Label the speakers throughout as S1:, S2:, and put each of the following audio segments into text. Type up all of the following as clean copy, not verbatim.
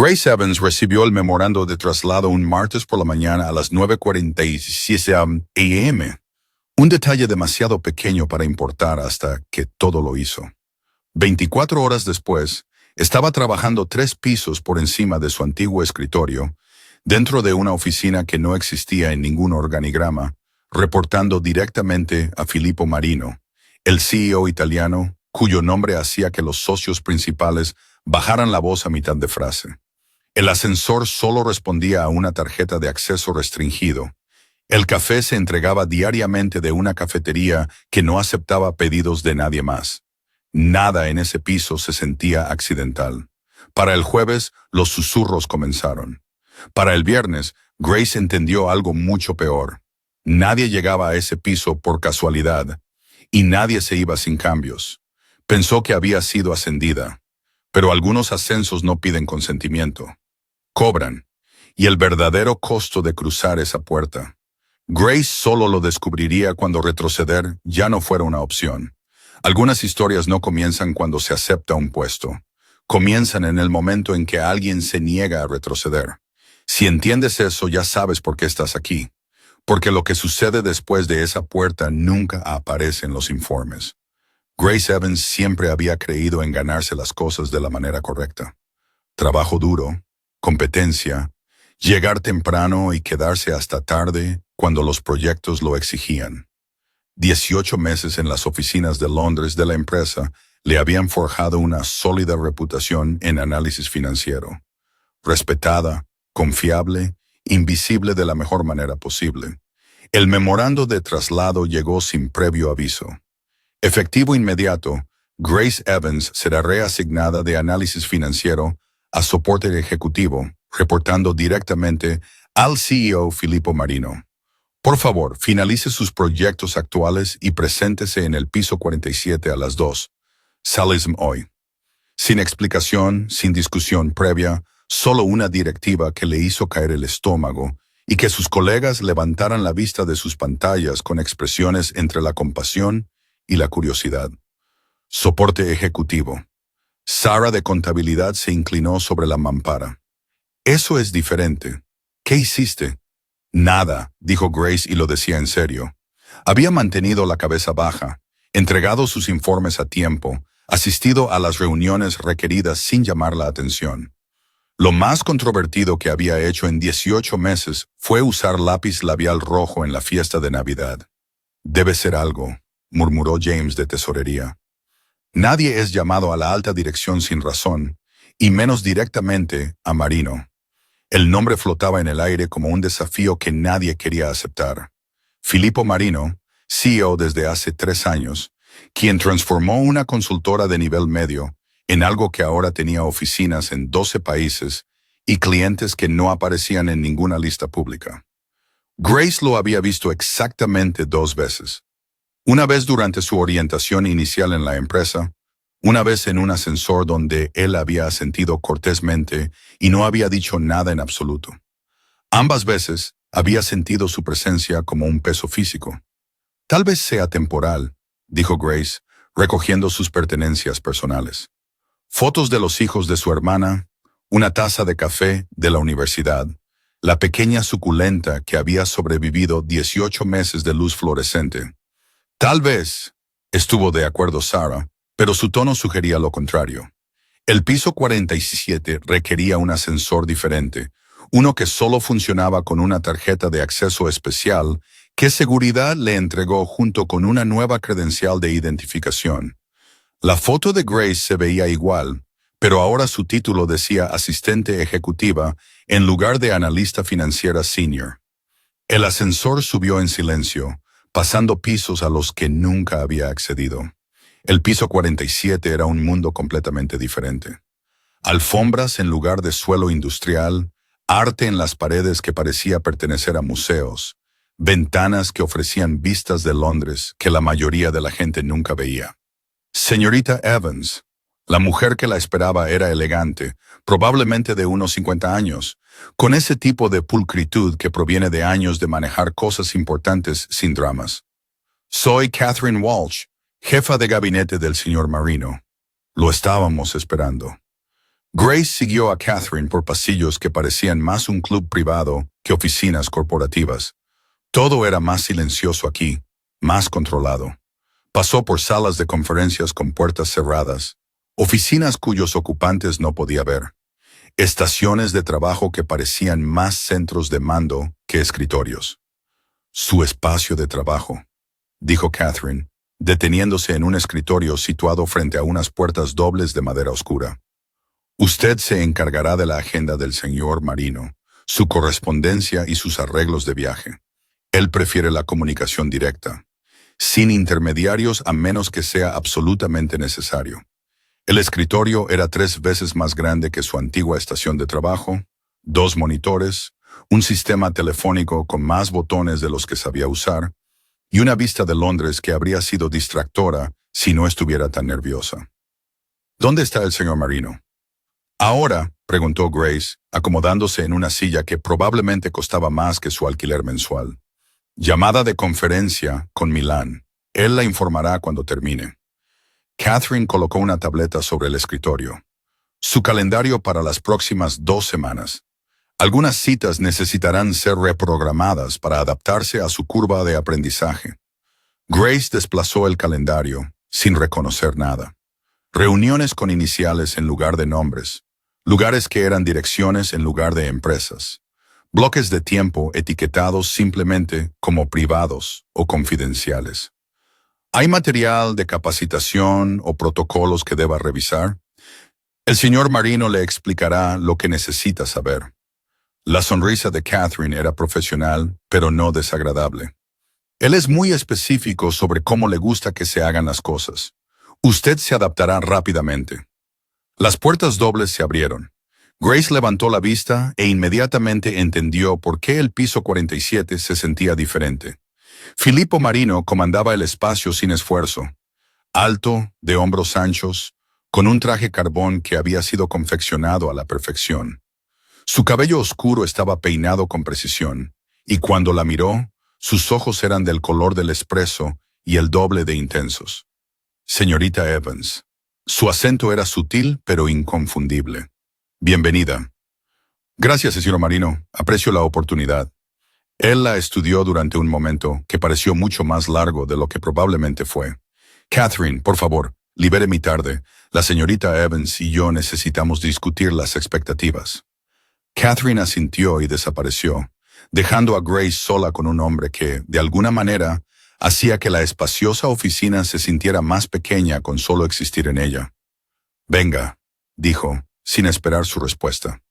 S1: Grace Evans recibió el memorando de traslado un martes por la mañana a las 9:47 a.m. Un detalle demasiado pequeño para importar hasta que todo lo hizo. 24 horas después, estaba trabajando 3 pisos por encima de su antiguo escritorio, dentro de una oficina que no existía en ningún organigrama, reportando directamente a Filippo Marino, el CEO italiano, cuyo nombre hacía que los socios principales bajaran la voz a mitad de frase. El ascensor solo respondía a una tarjeta de acceso restringido. El café se entregaba diariamente de una cafetería que no aceptaba pedidos de nadie más. Nada en ese piso se sentía accidental. Para el jueves, los susurros comenzaron. Para el viernes, Grace entendió algo mucho peor. Nadie llegaba a ese piso por casualidad, y nadie se iba sin cambios. Pensó que había sido ascendida. Pero algunos ascensos no piden consentimiento. Cobran. Y el verdadero costo de cruzar esa puerta. Grace solo lo descubriría cuando retroceder ya no fuera una opción. Algunas historias no comienzan cuando se acepta un puesto. Comienzan en el momento en que alguien se niega a retroceder. Si entiendes eso, ya sabes por qué estás aquí. Porque lo que sucede después de esa puerta nunca aparece en los informes. Grace Evans siempre había creído en ganarse las cosas de la manera correcta. Trabajo duro, competencia, llegar temprano y quedarse hasta tarde cuando los proyectos lo exigían. 18 meses en las oficinas de Londres de la empresa le habían forjado una sólida reputación en análisis financiero. Respetada, confiable, invisible de la mejor manera posible. El memorando de traslado llegó sin previo aviso. Efectivo inmediato, Grace Evans será reasignada de análisis financiero a soporte ejecutivo, reportando directamente al CEO Filippo Marino. Por favor, finalice sus proyectos actuales y preséntese en el piso 47 a las 2. Salism hoy. Sin explicación, sin discusión previa, solo una directiva que le hizo caer el estómago y que sus colegas levantaran la vista de sus pantallas con expresiones entre la compasión y la curiosidad. Soporte ejecutivo. Sara de contabilidad se inclinó sobre la mampara. Eso es diferente. ¿Qué hiciste? Nada, dijo Grace y lo decía en serio. Había mantenido la cabeza baja, entregado sus informes a tiempo, asistido a las reuniones requeridas sin llamar la atención. Lo más controvertido que había hecho en 18 meses fue usar lápiz labial rojo en la fiesta de Navidad. Debe ser algo, murmuró James de tesorería. Nadie es llamado a la alta dirección sin razón, y menos directamente a Marino. El nombre flotaba en el aire como un desafío que nadie quería aceptar. Filippo Marino, CEO desde hace 3 años, quien transformó una consultora de nivel medio en algo que ahora tenía oficinas en 12 países y clientes que no aparecían en ninguna lista pública. Grace lo había visto exactamente 2 veces. Una vez durante su orientación inicial en la empresa, una vez en un ascensor donde él había asentido cortésmente y no había dicho nada en absoluto. Ambas veces había sentido su presencia como un peso físico. Tal vez sea temporal, dijo Grace, recogiendo sus pertenencias personales. Fotos de los hijos de su hermana, una taza de café de la universidad, la pequeña suculenta que había sobrevivido 18 meses de luz fluorescente. Tal vez, estuvo de acuerdo Sara, pero su tono sugería lo contrario. El piso 47 requería un ascensor diferente, uno que solo funcionaba con una tarjeta de acceso especial que seguridad le entregó junto con una nueva credencial de identificación. La foto de Grace se veía igual, pero ahora su título decía asistente ejecutiva en lugar de analista financiera senior. El ascensor subió en silencio, pasando pisos a los que nunca había accedido. El piso 47 era un mundo completamente diferente. Alfombras en lugar de suelo industrial, arte en las paredes que parecía pertenecer a museos, ventanas que ofrecían vistas de Londres que la mayoría de la gente nunca veía. Señorita Evans, la mujer que la esperaba era elegante, probablemente de unos 50 años, con ese tipo de pulcritud que proviene de años de manejar cosas importantes sin dramas. Soy Catherine Walsh, jefa de gabinete del señor Marino. Lo estábamos esperando. Grace siguió a Catherine por pasillos que parecían más un club privado que oficinas corporativas. Todo era más silencioso aquí, más controlado. Pasó por salas de conferencias con puertas cerradas, oficinas cuyos ocupantes no podía ver, estaciones de trabajo que parecían más centros de mando que escritorios. Su espacio de trabajo, dijo Catherine, deteniéndose en un escritorio situado frente a unas puertas dobles de madera oscura. Usted se encargará de la agenda del señor Marino, su correspondencia y sus arreglos de viaje. Él prefiere la comunicación directa, sin intermediarios a menos que sea absolutamente necesario. El escritorio era 3 veces más grande que su antigua estación de trabajo, 2 monitores, un sistema telefónico con más botones de los que sabía usar, y una vista de Londres que habría sido distractora si no estuviera tan nerviosa. ¿Dónde está el señor Marino? Ahora, preguntó Grace, acomodándose en una silla que probablemente costaba más que su alquiler mensual. Llamada de conferencia con Milán. Él la informará cuando termine. Catherine colocó una tableta sobre el escritorio. Su calendario para las próximas 2 semanas. Algunas citas necesitarán ser reprogramadas para adaptarse a su curva de aprendizaje. Grace desplazó el calendario, sin reconocer nada. Reuniones con iniciales en lugar de nombres. Lugares que eran direcciones en lugar de empresas. Bloques de tiempo etiquetados simplemente como privados o confidenciales. ¿Hay material de capacitación o protocolos que deba revisar? El señor Marino le explicará lo que necesita saber. La sonrisa de Catherine era profesional, pero no desagradable. Él es muy específico sobre cómo le gusta que se hagan las cosas. Usted se adaptará rápidamente. Las puertas dobles se abrieron. Grace levantó la vista e inmediatamente entendió por qué el piso 47 se sentía diferente. Filippo Marino comandaba el espacio sin esfuerzo. Alto, de hombros anchos, con un traje carbón que había sido confeccionado a la perfección. Su cabello oscuro estaba peinado con precisión, y cuando la miró, sus ojos eran del color del espresso y el doble de intensos. Señorita Evans. Su acento era sutil pero inconfundible. Bienvenida. Gracias, señor Marino. Aprecio la oportunidad. Él la estudió durante un momento que pareció mucho más largo de lo que probablemente fue. Catherine, por favor, libere mi tarde. La señorita Evans y yo necesitamos discutir las expectativas. Catherine asintió y desapareció, dejando a Grace sola con un hombre que, de alguna manera, hacía que la espaciosa oficina se sintiera más pequeña con solo existir en ella. Venga, dijo, sin esperar su respuesta.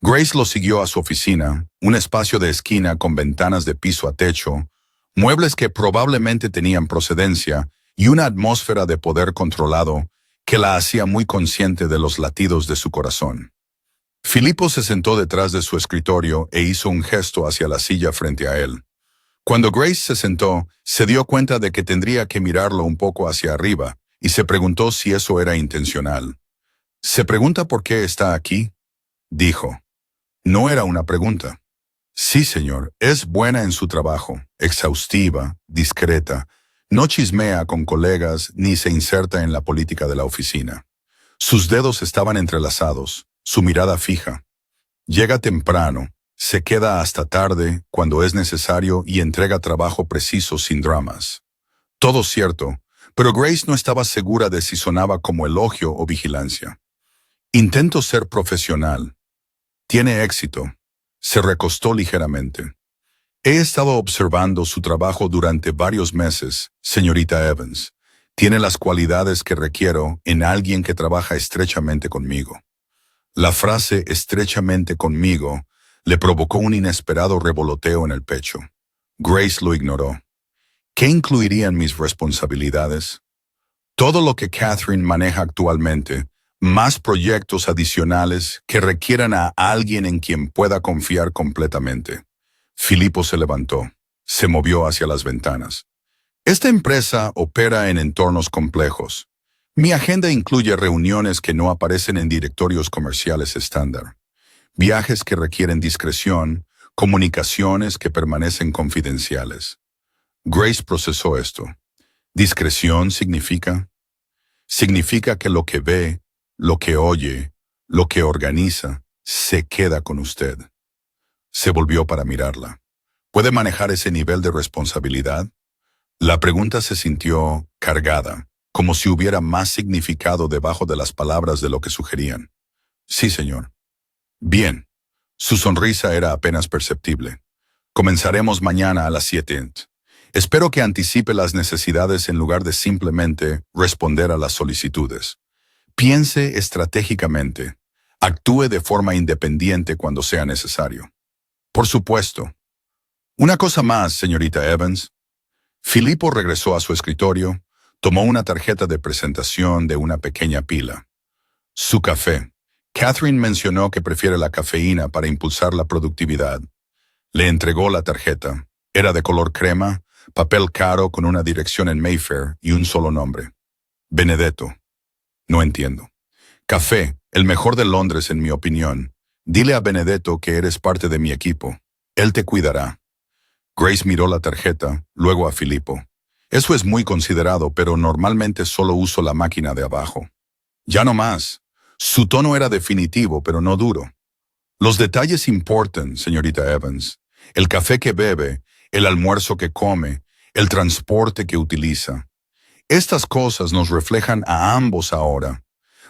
S1: Grace lo siguió a su oficina, un espacio de esquina con ventanas de piso a techo, muebles que probablemente tenían procedencia y una atmósfera de poder controlado que la hacía muy consciente de los latidos de su corazón. Filippo se sentó detrás de su escritorio e hizo un gesto hacia la silla frente a él. Cuando Grace se sentó, se dio cuenta de que tendría que mirarlo un poco hacia arriba y se preguntó si eso era intencional. ¿Se pregunta por qué está aquí? Dijo. No era una pregunta. Sí, señor, es buena en su trabajo, exhaustiva, discreta, no chismea con colegas ni se inserta en la política de la oficina. Sus dedos estaban entrelazados, su mirada fija. Llega temprano, se queda hasta tarde cuando es necesario y entrega trabajo preciso sin dramas. Todo cierto, pero Grace no estaba segura de si sonaba como elogio o vigilancia. Intento ser profesional. Tiene éxito. Se recostó ligeramente. He estado observando su trabajo durante varios meses, señorita Evans. Tiene las cualidades que requiero en alguien que trabaja estrechamente conmigo. La frase estrechamente conmigo le provocó un inesperado revoloteo en el pecho. Grace lo ignoró. ¿Qué incluirían mis responsabilidades? Todo lo que Catherine maneja actualmente, más proyectos adicionales que requieran a alguien en quien pueda confiar completamente. Filippo se levantó. Se movió hacia las ventanas. Esta empresa opera en entornos complejos. Mi agenda incluye reuniones que no aparecen en directorios comerciales estándar, viajes que requieren discreción, comunicaciones que permanecen confidenciales. Grace procesó esto. ¿Discreción significa? Significa que lo que ve, lo que oye, Lo que organiza se queda con usted. Se volvió para mirarla. ¿Puede manejar ese nivel de responsabilidad? La pregunta se sintió cargada, como si hubiera más significado debajo de las palabras de lo que sugerían. Sí, señor. Bien. Su sonrisa era apenas perceptible. Comenzaremos mañana a las 7. Espero que anticipe las necesidades en lugar de simplemente responder a las solicitudes. Piense estratégicamente. Actúe de forma independiente cuando sea necesario. Por supuesto. Una cosa más, señorita Evans. Filippo regresó a su escritorio, tomó una tarjeta de presentación de una pequeña pila. Su café. Catherine mencionó que prefiere la cafeína para impulsar la productividad. Le entregó la tarjeta. Era de color crema, papel caro con una dirección en Mayfair y un solo nombre. Benedetto. No entiendo. Café, el mejor de Londres en mi opinión. Dile a Benedetto que eres parte de mi equipo. Él te cuidará. Grace miró la tarjeta, luego a Filippo. Eso es muy considerado, pero normalmente solo uso la máquina de abajo. Ya no más. Su tono era definitivo, pero no duro. Los detalles importan, señorita Evans. El café que bebe, el almuerzo que come, el transporte que utiliza. Estas cosas nos reflejan a ambos ahora.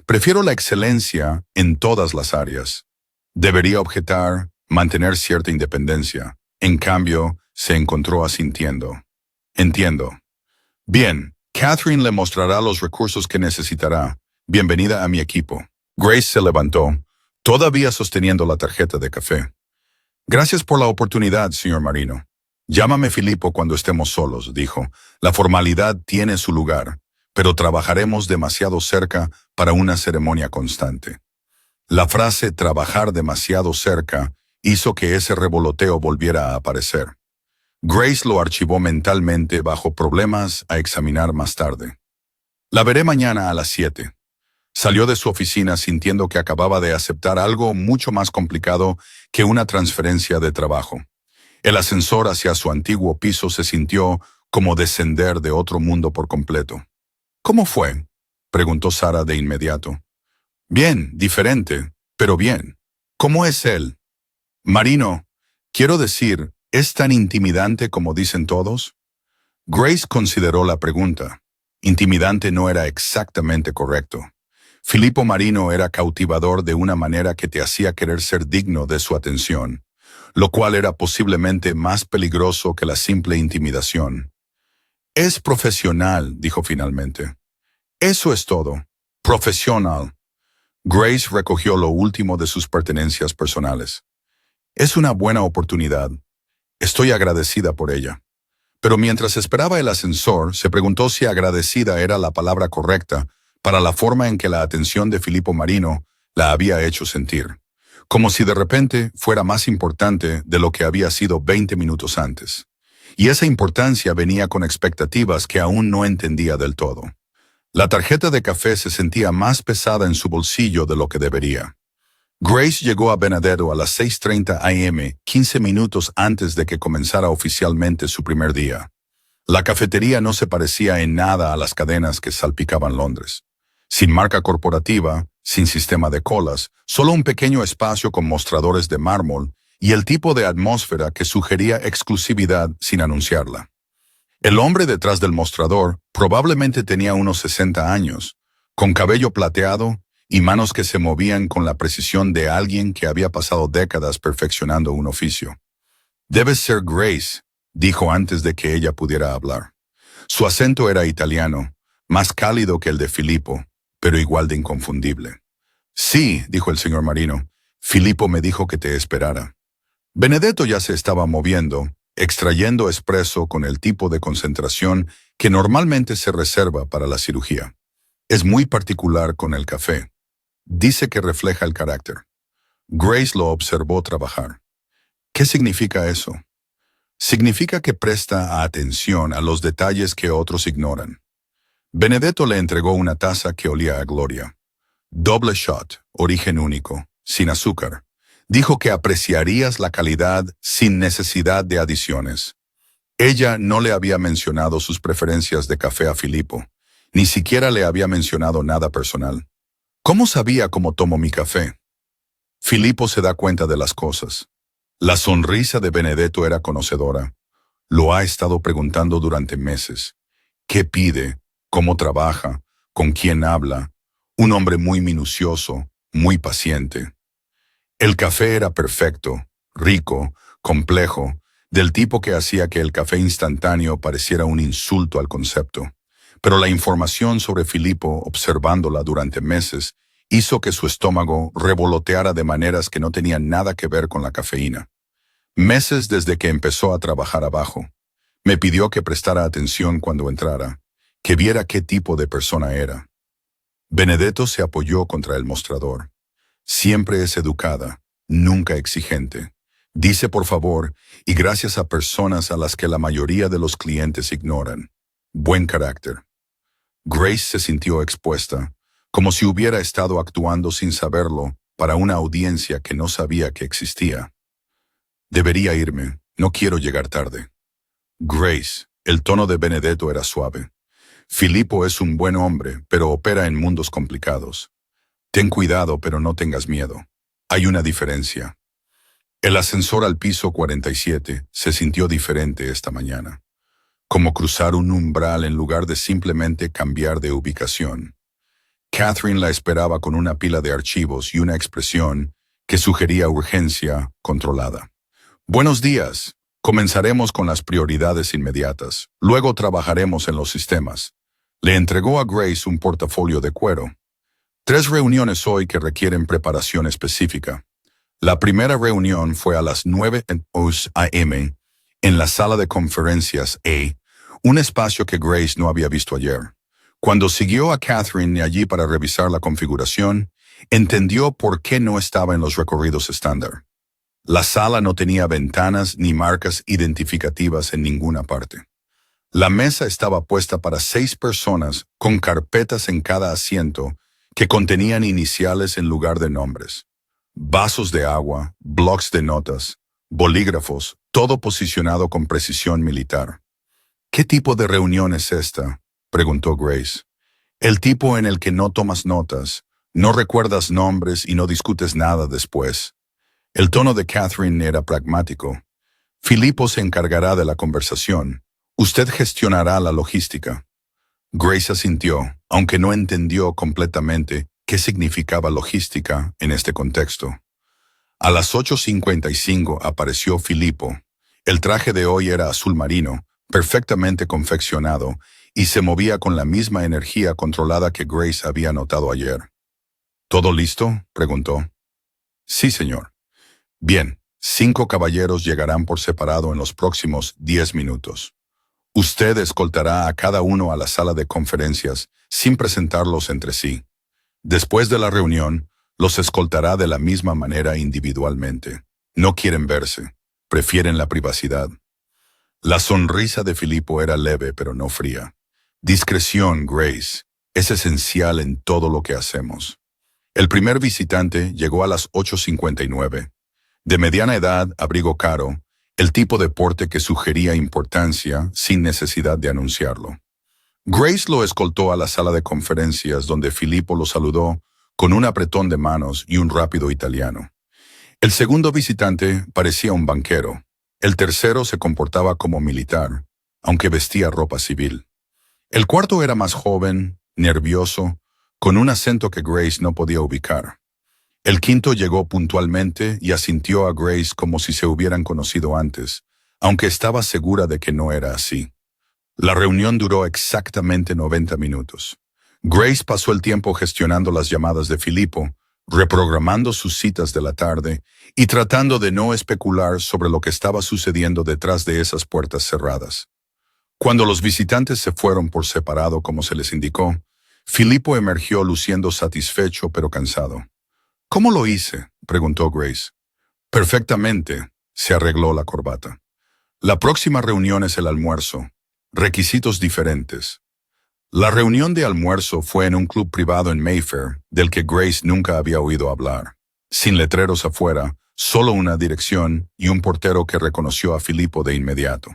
S1: Prefiero la excelencia en todas las áreas. Debería objetar, mantener cierta independencia. En cambio, se encontró asintiendo. Entiendo. Bien, Catherine le mostrará los recursos que necesitará. Bienvenida a mi equipo. Grace se levantó, todavía sosteniendo la tarjeta de café. Gracias por la oportunidad, señor Marino. Llámame Filippo cuando estemos solos, dijo. La formalidad tiene su lugar, pero trabajaremos demasiado cerca para una ceremonia constante. La frase trabajar demasiado cerca hizo que ese revoloteo volviera a aparecer. Grace lo archivó mentalmente bajo problemas a examinar más tarde. La veré mañana a las 7. Salió de su oficina sintiendo que acababa de aceptar algo mucho más complicado que una transferencia de trabajo. El ascensor hacia su antiguo piso se sintió como descender de otro mundo por completo. ¿Cómo fue?, preguntó Sara de inmediato. Bien, diferente, pero bien. ¿Cómo es él? Marino, quiero decir, ¿es tan intimidante como dicen todos? Grace consideró la pregunta. Intimidante no era exactamente correcto. Filippo Marino era cautivador de una manera que te hacía querer ser digno de su atención, lo cual era posiblemente más peligroso que la simple intimidación. Es profesional, dijo finalmente. Eso es todo. Profesional. Grace recogió lo último de sus pertenencias personales. Es una buena oportunidad. Estoy agradecida por ella. Pero mientras esperaba el ascensor, se preguntó si agradecida era la palabra correcta para la forma en que la atención de Filippo Marino la había hecho sentir, como si de repente fuera más importante de lo que había sido 20 minutos antes. Y esa importancia venía con expectativas que aún no entendía del todo. La tarjeta de café se sentía más pesada en su bolsillo de lo que debería. Grace llegó a Benedetto a las 6:30 am, 15 minutos antes de que comenzara oficialmente su primer día. La cafetería no se parecía en nada a las cadenas que salpicaban Londres. Sin marca corporativa, sin sistema de colas, solo un pequeño espacio con mostradores de mármol y el tipo de atmósfera que sugería exclusividad sin anunciarla. El hombre detrás del mostrador probablemente tenía unos 60 años, con cabello plateado y manos que se movían con la precisión de alguien que había pasado décadas perfeccionando un oficio. «Debes ser Grace», dijo antes de que ella pudiera hablar. Su acento era italiano, más cálido que el de Filippo, pero igual de inconfundible. «Sí», dijo el señor Marino. «Filippo me dijo que te esperara». Benedetto ya se estaba moviendo, extrayendo espresso con el tipo de concentración que normalmente se reserva para la cirugía. Es muy particular con el café. Dice que refleja el carácter. Grace lo observó trabajar. ¿Qué significa eso? Significa que presta atención a los detalles que otros ignoran. Benedetto le entregó una taza que olía a gloria. Doble shot, origen único, sin azúcar. Dijo que apreciarías la calidad sin necesidad de adiciones. Ella no le había mencionado sus preferencias de café a Filippo. Ni siquiera le había mencionado nada personal. ¿Cómo sabía cómo tomo mi café? Filippo se da cuenta de las cosas. La sonrisa de Benedetto era conocedora. Lo ha estado preguntando durante meses. ¿Qué pide? ¿Cómo trabaja? ¿Con quién habla? Un hombre muy minucioso, muy paciente. El café era perfecto, rico, complejo, del tipo que hacía que el café instantáneo pareciera un insulto al concepto. Pero la información sobre Filippo, observándola durante meses, hizo que su estómago revoloteara de maneras que no tenían nada que ver con la cafeína. Meses desde que empezó a trabajar abajo. Me pidió que prestara atención cuando entrara, que viera qué tipo de persona era. Benedetto se apoyó contra el mostrador. Siempre es educada, nunca exigente. Dice por favor y gracias a personas a las que la mayoría de los clientes ignoran. Buen carácter. Grace se sintió expuesta, como si hubiera estado actuando sin saberlo para una audiencia que no sabía que existía. Debería irme, no quiero llegar tarde. Grace, el tono de Benedetto era suave. Filippo es un buen hombre, pero opera en mundos complicados. Ten cuidado, pero no tengas miedo. Hay una diferencia. El ascensor al piso 47 se sintió diferente esta mañana. Como cruzar un umbral en lugar de simplemente cambiar de ubicación. Catherine la esperaba con una pila de archivos y una expresión que sugería urgencia controlada. Buenos días. Comenzaremos con las prioridades inmediatas. Luego trabajaremos en los sistemas. Le entregó a Grace un portafolio de cuero. 3 reuniones hoy que requieren preparación específica. La primera reunión fue a las 9 a.m. en la sala de conferencias A, un espacio que Grace no había visto ayer. Cuando siguió a Catherine allí para revisar la configuración, entendió por qué no estaba en los recorridos estándar. La sala no tenía ventanas ni marcas identificativas en ninguna parte. La mesa estaba puesta para 6 personas con carpetas en cada asiento que contenían iniciales en lugar de nombres. Vasos de agua, blocs de notas, bolígrafos, todo posicionado con precisión militar. ¿Qué tipo de reunión es esta?, preguntó Grace. El tipo en el que no tomas notas, no recuerdas nombres y no discutes nada después. El tono de Catherine era pragmático. Filippo se encargará de la conversación. Usted gestionará la logística. Grace asintió, aunque no entendió completamente qué significaba logística en este contexto. A las 8:55 apareció Filippo. El traje de hoy era azul marino, perfectamente confeccionado, y se movía con la misma energía controlada que Grace había notado ayer. ¿Todo listo?, preguntó. Sí, señor. Bien, 5 caballeros llegarán por separado en los próximos 10 minutos. Usted escoltará a cada uno a la sala de conferencias sin presentarlos entre sí. Después de la reunión, los escoltará de la misma manera individualmente. No quieren verse, prefieren la privacidad. La sonrisa de Filippo era leve pero no fría. Discreción, Grace, es esencial en todo lo que hacemos. El primer visitante llegó a las 8:59. De mediana edad, abrigo caro, el tipo de porte que sugería importancia sin necesidad de anunciarlo. Grace lo escoltó a la sala de conferencias donde Filippo lo saludó con un apretón de manos y un rápido italiano. El segundo visitante parecía un banquero. El tercero se comportaba como militar, aunque vestía ropa civil. El cuarto era más joven, nervioso, con un acento que Grace no podía ubicar. El quinto llegó puntualmente y asintió a Grace como si se hubieran conocido antes, aunque estaba segura de que no era así. La reunión duró exactamente 90 minutos. Grace pasó el tiempo gestionando las llamadas de Filippo, reprogramando sus citas de la tarde y tratando de no especular sobre lo que estaba sucediendo detrás de esas puertas cerradas. Cuando los visitantes se fueron por separado como se les indicó, Filippo emergió luciendo satisfecho pero cansado. ¿Cómo lo hice?, preguntó Grace. Perfectamente, se arregló la corbata. La próxima reunión es el almuerzo. Requisitos diferentes. La reunión de almuerzo fue en un club privado en Mayfair, del que Grace nunca había oído hablar. Sin letreros afuera, solo una dirección y un portero que reconoció a Filippo de inmediato.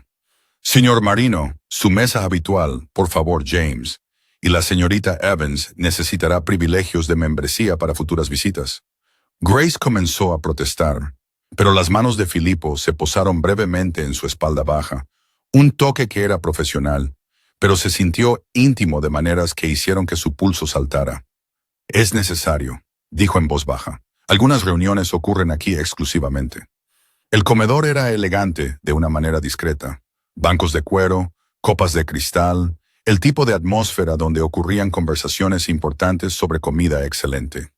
S1: Señor Marino, su mesa habitual, por favor, James. y la señorita Evans necesitará privilegios de membresía para futuras visitas. Grace comenzó a protestar, pero las manos de Filipo se posaron brevemente en su espalda baja, un toque que era profesional, pero se sintió íntimo de maneras que hicieron que su pulso saltara. «Es necesario», dijo en voz baja. «Algunas reuniones ocurren aquí exclusivamente». El comedor era elegante de una manera discreta. Bancos de cuero, copas de cristal, el tipo de atmósfera donde ocurrían conversaciones importantes sobre comida excelente.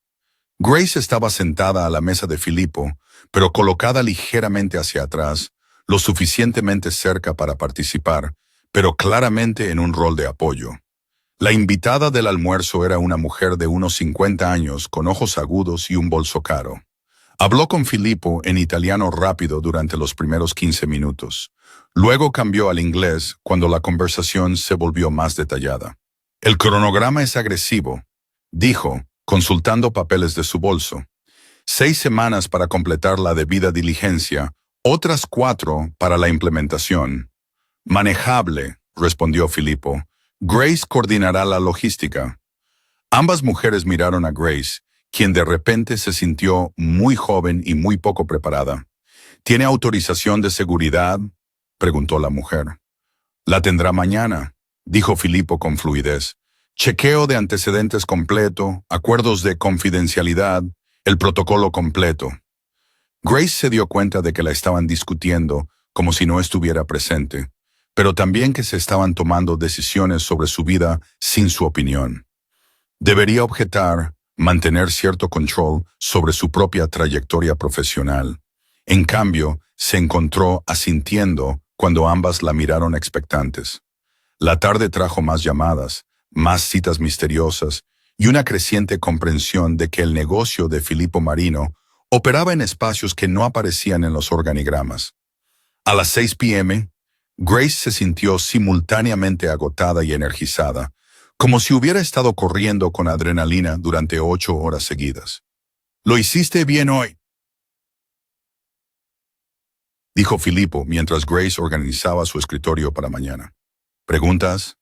S1: Grace estaba sentada a la mesa de Filipo, pero colocada ligeramente hacia atrás, lo suficientemente cerca para participar, pero claramente en un rol de apoyo. La invitada del almuerzo era una mujer de unos 50 años con ojos agudos y un bolso caro. Habló con Filipo en italiano rápido durante los primeros 15 minutos. Luego cambió al inglés cuando la conversación se volvió más detallada. «El cronograma es agresivo», dijo, consultando papeles de su bolso. 6 semanas para completar la debida diligencia, otras 4 para la implementación. «Manejable», respondió Filipo. «Grace coordinará la logística». Ambas mujeres miraron a Grace, quien de repente se sintió muy joven y muy poco preparada. «¿Tiene autorización de seguridad?», preguntó la mujer. «La tendrá mañana», dijo Filipo con fluidez. «Chequeo de antecedentes completo, acuerdos de confidencialidad, el protocolo completo». Grace se dio cuenta de que la estaban discutiendo como si no estuviera presente, pero también que se estaban tomando decisiones sobre su vida sin su opinión. Debería objetar, mantener cierto control sobre su propia trayectoria profesional. En cambio, se encontró asintiendo cuando ambas la miraron expectantes. La tarde trajo más llamadas, más citas misteriosas y una creciente comprensión de que el negocio de Filippo Marino operaba en espacios que no aparecían en los organigramas. A las 6 p.m., Grace se sintió simultáneamente agotada y energizada, como si hubiera estado corriendo con adrenalina durante 8 horas seguidas. «Lo hiciste bien hoy», dijo Filippo mientras Grace organizaba su escritorio para mañana. «¿Preguntas?»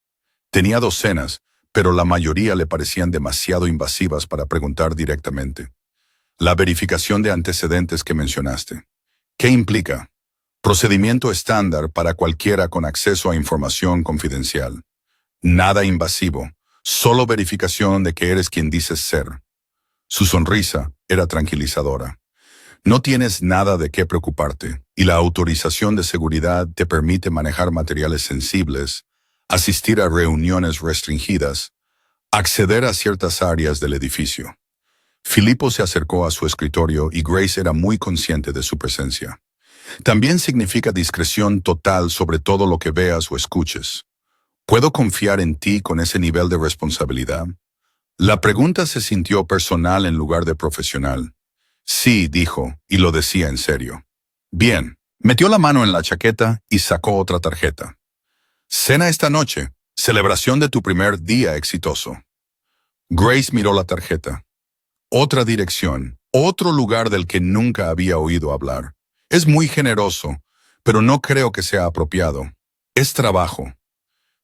S1: Tenía docenas, pero la mayoría le parecían demasiado invasivas para preguntar directamente. «La verificación de antecedentes que mencionaste. ¿Qué implica?» «Procedimiento estándar para cualquiera con acceso a información confidencial. Nada invasivo, solo verificación de que eres quien dices ser». Su sonrisa era tranquilizadora. «No tienes nada de qué preocuparte, y la autorización de seguridad te permite manejar materiales sensibles, asistir a reuniones restringidas, acceder a ciertas áreas del edificio». Filippo se acercó a su escritorio y Grace era muy consciente de su presencia. «También significa discreción total sobre todo lo que veas o escuches. ¿Puedo confiar en ti con ese nivel de responsabilidad?» La pregunta se sintió personal en lugar de profesional. «Sí», dijo, y lo decía en serio. «Bien». Metió la mano en la chaqueta y sacó otra tarjeta. «Cena esta noche. Celebración de tu primer día exitoso». Grace miró la tarjeta. Otra dirección, otro lugar del que nunca había oído hablar. «Es muy generoso, pero no creo que sea apropiado. Es trabajo».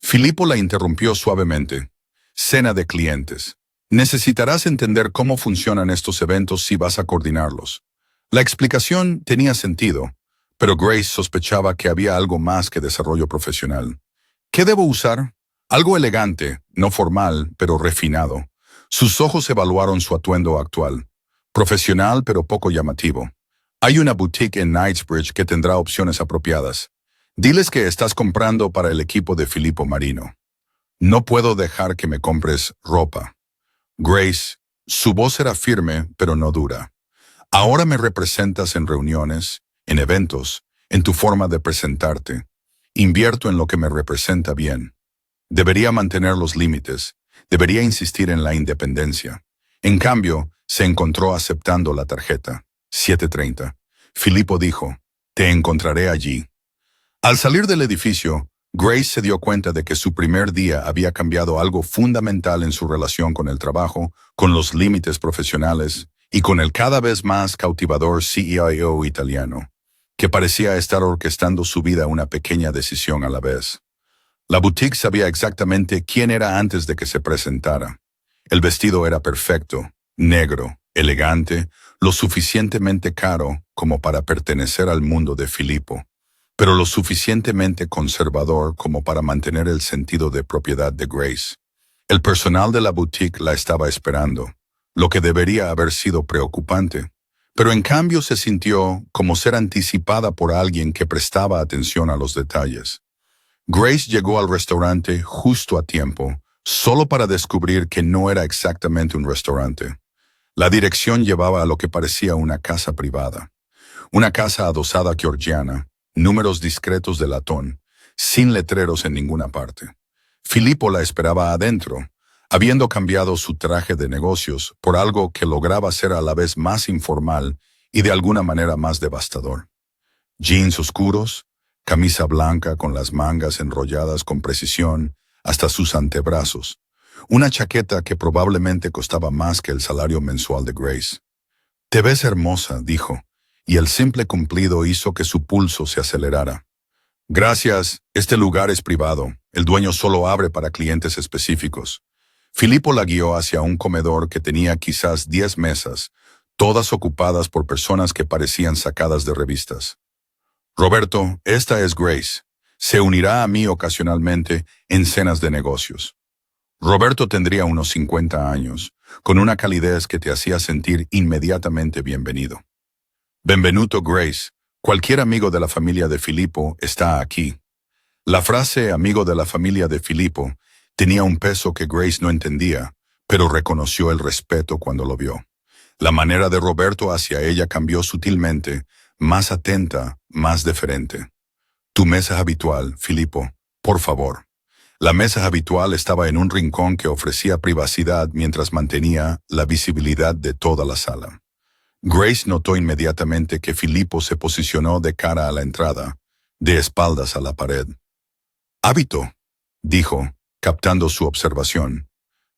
S1: Filippo la interrumpió suavemente. «Cena de clientes. Necesitarás entender cómo funcionan estos eventos si vas a coordinarlos». La explicación tenía sentido, pero Grace sospechaba que había algo más que desarrollo profesional. «¿Qué debo usar?» «Algo elegante, no formal, pero refinado». Sus ojos evaluaron su atuendo actual. «Profesional, pero poco llamativo. Hay una boutique en Knightsbridge que tendrá opciones apropiadas. Diles que estás comprando para el equipo de Filippo Marino. No puedo dejar que me compres ropa». Grace, su voz era firme, pero no dura. «Ahora me representas en reuniones, en eventos, en tu forma de presentarte. Invierto en lo que me representa bien. Debería mantener los límites, debería insistir en la independencia». En cambio, se encontró aceptando la tarjeta. 7:30. Filippo dijo, «Te encontraré allí». Al salir del edificio, Grace se dio cuenta de que su primer día había cambiado algo fundamental en su relación con el trabajo, con los límites profesionales y con el cada vez más cautivador CIO italiano, que parecía estar orquestando su vida una pequeña decisión a la vez. La boutique sabía exactamente quién era antes de que se presentara. El vestido era perfecto, negro, elegante, lo suficientemente caro como para pertenecer al mundo de Filippo, pero lo suficientemente conservador como para mantener el sentido de propiedad de Grace. El personal de la boutique la estaba esperando, lo que debería haber sido preocupante, pero en cambio se sintió como ser anticipada por alguien que prestaba atención a los detalles. Grace llegó al restaurante justo a tiempo, solo para descubrir que no era exactamente un restaurante. La dirección llevaba a lo que parecía una casa privada. Una casa adosada georgiana, números discretos de latón, sin letreros en ninguna parte. Filippo la esperaba adentro, habiendo cambiado su traje de negocios por algo que lograba ser a la vez más informal y de alguna manera más devastador. Jeans oscuros, camisa blanca con las mangas enrolladas con precisión hasta sus antebrazos, una chaqueta que probablemente costaba más que el salario mensual de Grace. «Te ves hermosa», dijo, y el simple cumplido hizo que su pulso se acelerara. «Gracias, este lugar es privado, el dueño solo abre para clientes específicos». Filippo la guió hacia un comedor que tenía quizás 10 mesas, todas ocupadas por personas que parecían sacadas de revistas. «Roberto, esta es Grace. Se unirá a mí ocasionalmente en cenas de negocios». Roberto tendría unos 50 años, con una calidez que te hacía sentir inmediatamente bienvenido. «Benvenuto, Grace. Cualquier amigo de la familia de Filippo está aquí». La frase «amigo de la familia de Filippo» tenía un peso que Grace no entendía, pero reconoció el respeto cuando lo vio. La manera de Roberto hacia ella cambió sutilmente, más atenta, más deferente. «Tu mesa habitual, Filippo, por favor». La mesa habitual estaba en un rincón que ofrecía privacidad mientras mantenía la visibilidad de toda la sala. Grace notó inmediatamente que Filippo se posicionó de cara a la entrada, de espaldas a la pared. «Hábito», dijo, captando su observación.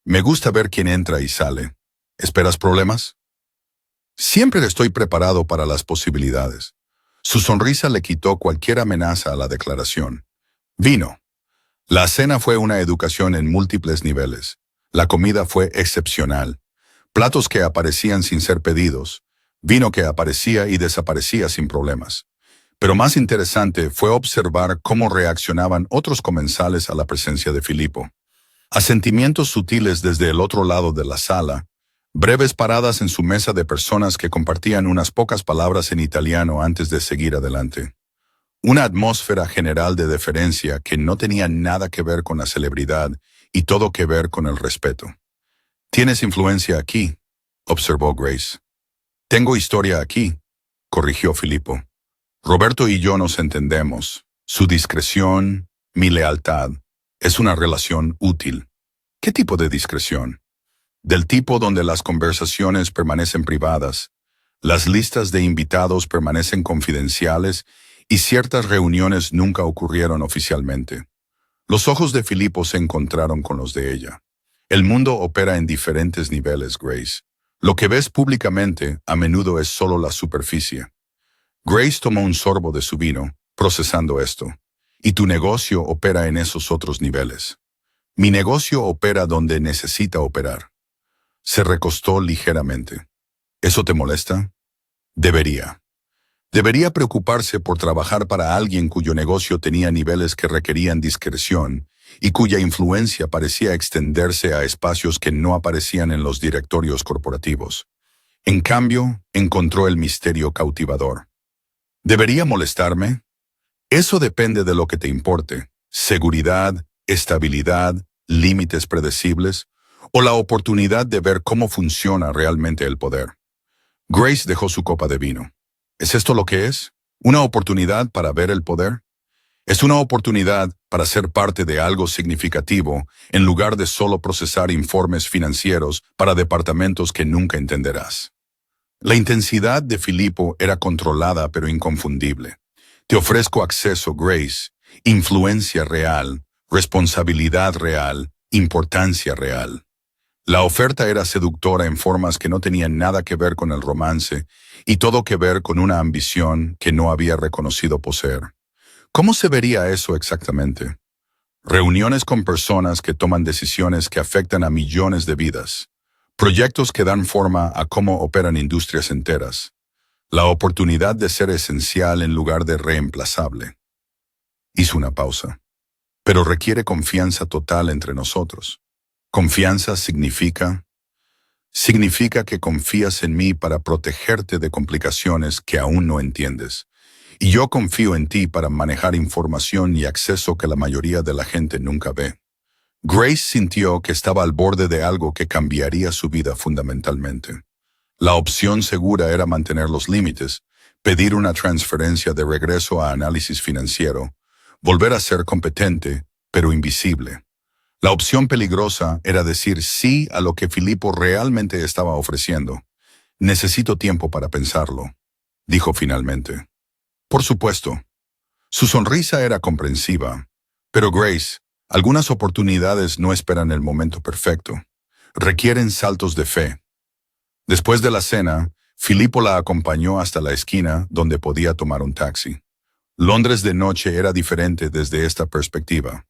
S1: «Me gusta ver quién entra y sale. ¿Esperas problemas?» «Siempre estoy preparado para las posibilidades». Su sonrisa le quitó cualquier amenaza a la declaración. «Vino». La cena fue una educación en múltiples niveles. La comida fue excepcional. Platos que aparecían sin ser pedidos, vino que aparecía y desaparecía sin problemas. Pero más interesante fue observar cómo reaccionaban otros comensales a la presencia de Filippo. Asentimientos sutiles desde el otro lado de la sala, breves paradas en su mesa de personas que compartían unas pocas palabras en italiano antes de seguir adelante. Una atmósfera general de deferencia que no tenía nada que ver con la celebridad y todo que ver con el respeto. «Tienes influencia aquí», observó Grace. «Tengo historia aquí», corrigió Filippo. «Roberto y yo nos entendemos. Su discreción, mi lealtad, es una relación útil». «¿Qué tipo de discreción?» «Del tipo donde las conversaciones permanecen privadas, las listas de invitados permanecen confidenciales y ciertas reuniones nunca ocurrieron oficialmente». Los ojos de Filippo se encontraron con los de ella. «El mundo opera en diferentes niveles, Grace. Lo que ves públicamente a menudo es solo la superficie». Grace tomó un sorbo de su vino, procesando esto. «Y tu negocio opera en esos otros niveles». «Mi negocio opera donde necesita operar». Se recostó ligeramente. «¿Eso te molesta?» «Debería». Debería preocuparse por trabajar para alguien cuyo negocio tenía niveles que requerían discreción y cuya influencia parecía extenderse a espacios que no aparecían en los directorios corporativos. En cambio, encontró el misterio cautivador. ¿Debería molestarme? Eso depende de lo que te importe: seguridad, estabilidad, límites predecibles, o la oportunidad de ver cómo funciona realmente el poder. Grace dejó su copa de vino. ¿Es esto lo que es? ¿Una oportunidad para ver el poder? Es una oportunidad para ser parte de algo significativo en lugar de solo procesar informes financieros para departamentos que nunca entenderás. La intensidad de Filippo era controlada pero inconfundible. «Te ofrezco acceso, Grace, influencia real, responsabilidad real, importancia real». La oferta era seductora en formas que no tenían nada que ver con el romance y todo que ver con una ambición que no había reconocido poseer. ¿Cómo se vería eso exactamente? Reuniones con personas que toman decisiones que afectan a millones de vidas. Proyectos que dan forma a cómo operan industrias enteras. La oportunidad de ser esencial en lugar de reemplazable. Hizo una pausa. Pero requiere confianza total entre nosotros. Confianza significa que confías en mí para protegerte de complicaciones que aún no entiendes. Y yo confío en ti para manejar información y acceso que la mayoría de la gente nunca ve. Grace sintió que estaba al borde de algo que cambiaría su vida fundamentalmente. La opción segura era mantener los límites, pedir una transferencia de regreso a análisis financiero, volver a ser competente, pero invisible. La opción peligrosa era decir sí a lo que Filippo realmente estaba ofreciendo. Necesito tiempo para pensarlo, dijo finalmente. Por supuesto. Su sonrisa era comprensiva. Pero Grace, algunas oportunidades no esperan el momento perfecto. Requieren saltos de fe. Después de la cena, Filippo la acompañó hasta la esquina donde podía tomar un taxi. Londres de noche era diferente desde esta perspectiva.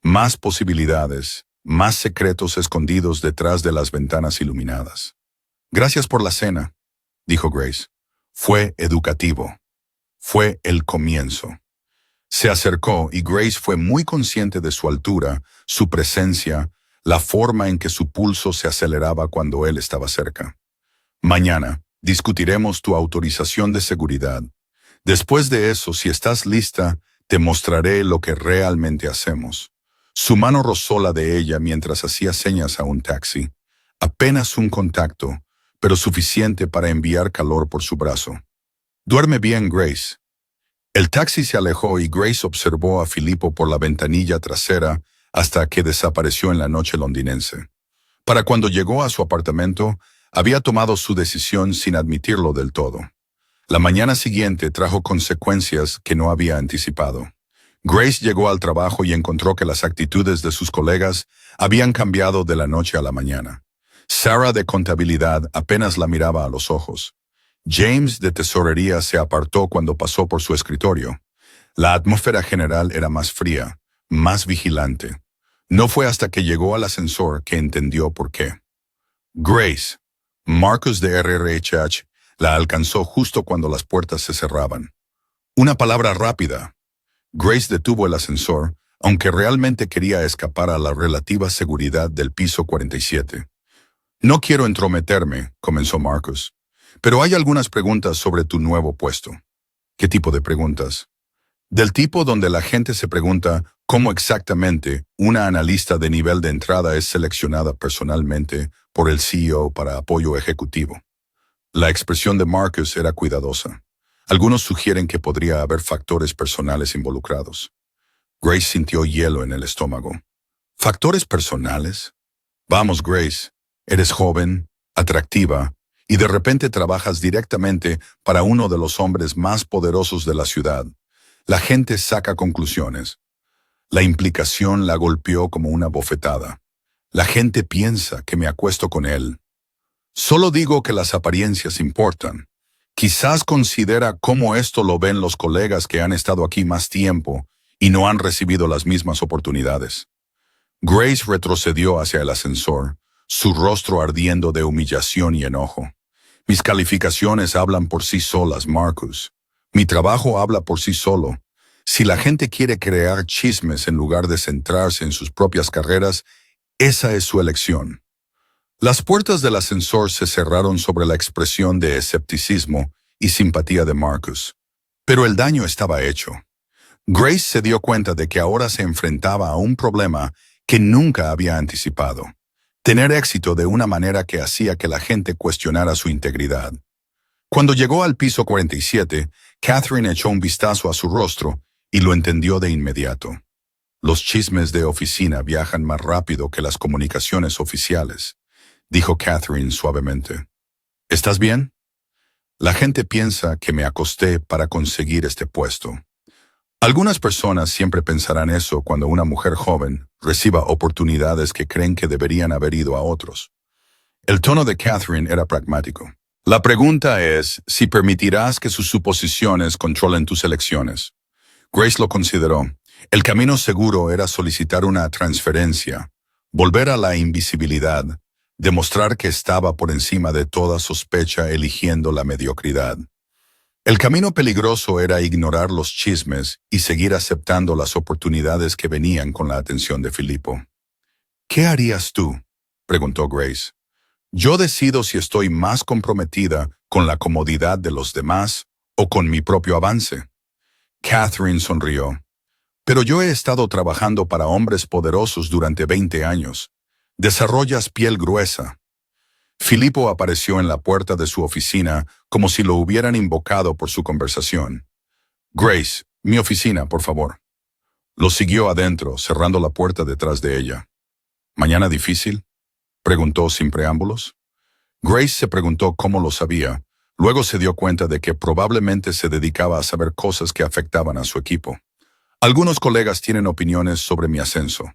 S1: Más posibilidades, más secretos escondidos detrás de las ventanas iluminadas. Gracias por la cena, dijo Grace. Fue educativo. Fue el comienzo. Se acercó y Grace fue muy consciente de su altura, su presencia, la forma en que su pulso se aceleraba cuando él estaba cerca. Mañana discutiremos tu autorización de seguridad. Después de eso, si estás lista, te mostraré lo que realmente hacemos. Su mano rozó la de ella mientras hacía señas a un taxi. Apenas un contacto, pero suficiente para enviar calor por su brazo. Duerme bien, Grace. El taxi se alejó y Grace observó a Filippo por la ventanilla trasera hasta que desapareció en la noche londinense. Para cuando llegó a su apartamento, había tomado su decisión sin admitirlo del todo. La mañana siguiente trajo consecuencias que no había anticipado. Grace llegó al trabajo y encontró que las actitudes de sus colegas habían cambiado de la noche a la mañana. Sarah de contabilidad apenas la miraba a los ojos. James de tesorería se apartó cuando pasó por su escritorio. La atmósfera general era más fría, más vigilante. No fue hasta que llegó al ascensor que entendió por qué. Grace, Marcus de RRHH, la alcanzó justo cuando las puertas se cerraban. Una palabra rápida. Grace detuvo el ascensor, aunque realmente quería escapar a la relativa seguridad del piso 47. No quiero entrometerme, comenzó Marcus, pero hay algunas preguntas sobre tu nuevo puesto. ¿Qué tipo de preguntas? Del tipo donde la gente se pregunta cómo exactamente una analista de nivel de entrada es seleccionada personalmente por el CEO para apoyo ejecutivo. La expresión de Marcus era cuidadosa. Algunos sugieren que podría haber factores personales involucrados. Grace sintió hielo en el estómago. ¿Factores personales? Vamos, Grace. Eres joven, atractiva, y de repente trabajas directamente para uno de los hombres más poderosos de la ciudad. La gente saca conclusiones. La implicación la golpeó como una bofetada. La gente piensa que me acuesto con él. Solo digo que las apariencias importan. Quizás considera cómo esto lo ven los colegas que han estado aquí más tiempo y no han recibido las mismas oportunidades. Grace retrocedió hacia el ascensor, su rostro ardiendo de humillación y enojo. Mis calificaciones hablan por sí solas, Marcus. Mi trabajo habla por sí solo. Si la gente quiere crear chismes en lugar de centrarse en sus propias carreras, esa es su elección. Las puertas del ascensor se cerraron sobre la expresión de escepticismo y simpatía de Marcus. Pero el daño estaba hecho. Grace se dio cuenta de que ahora se enfrentaba a un problema que nunca había anticipado. Tener éxito de una manera que hacía que la gente cuestionara su integridad. Cuando llegó al piso 47, Catherine echó un vistazo a su rostro y lo entendió de inmediato. Los chismes de oficina viajan más rápido que las comunicaciones oficiales, dijo Catherine suavemente. ¿Estás bien? La gente piensa que me acosté para conseguir este puesto. Algunas personas siempre pensarán eso cuando una mujer joven reciba oportunidades que creen que deberían haber ido a otros. El tono de Catherine era pragmático. La pregunta es si permitirás que sus suposiciones controlen tus elecciones. Grace lo consideró, El camino seguro era solicitar una transferencia, volver a la invisibilidad, demostrar que estaba por encima de toda sospecha eligiendo la mediocridad. El camino peligroso era ignorar los chismes y seguir aceptando las oportunidades que venían con la atención de Filipo. ¿Qué harías tú?, preguntó Grace. Yo decido si estoy más comprometida con la comodidad de los demás o con mi propio avance. Catherine sonrió. Pero yo he estado trabajando para hombres poderosos durante 20 años. Desarrollas piel gruesa. Filipo apareció en la puerta de su oficina como si lo hubieran invocado por su conversación. Grace, mi oficina, por favor. Lo siguió adentro, cerrando la puerta detrás de ella. ¿Mañana difícil?, preguntó sin preámbulos. Grace se preguntó cómo lo sabía. Luego se dio cuenta de que probablemente se dedicaba a saber cosas que afectaban a su equipo. Algunos colegas tienen opiniones sobre mi ascenso.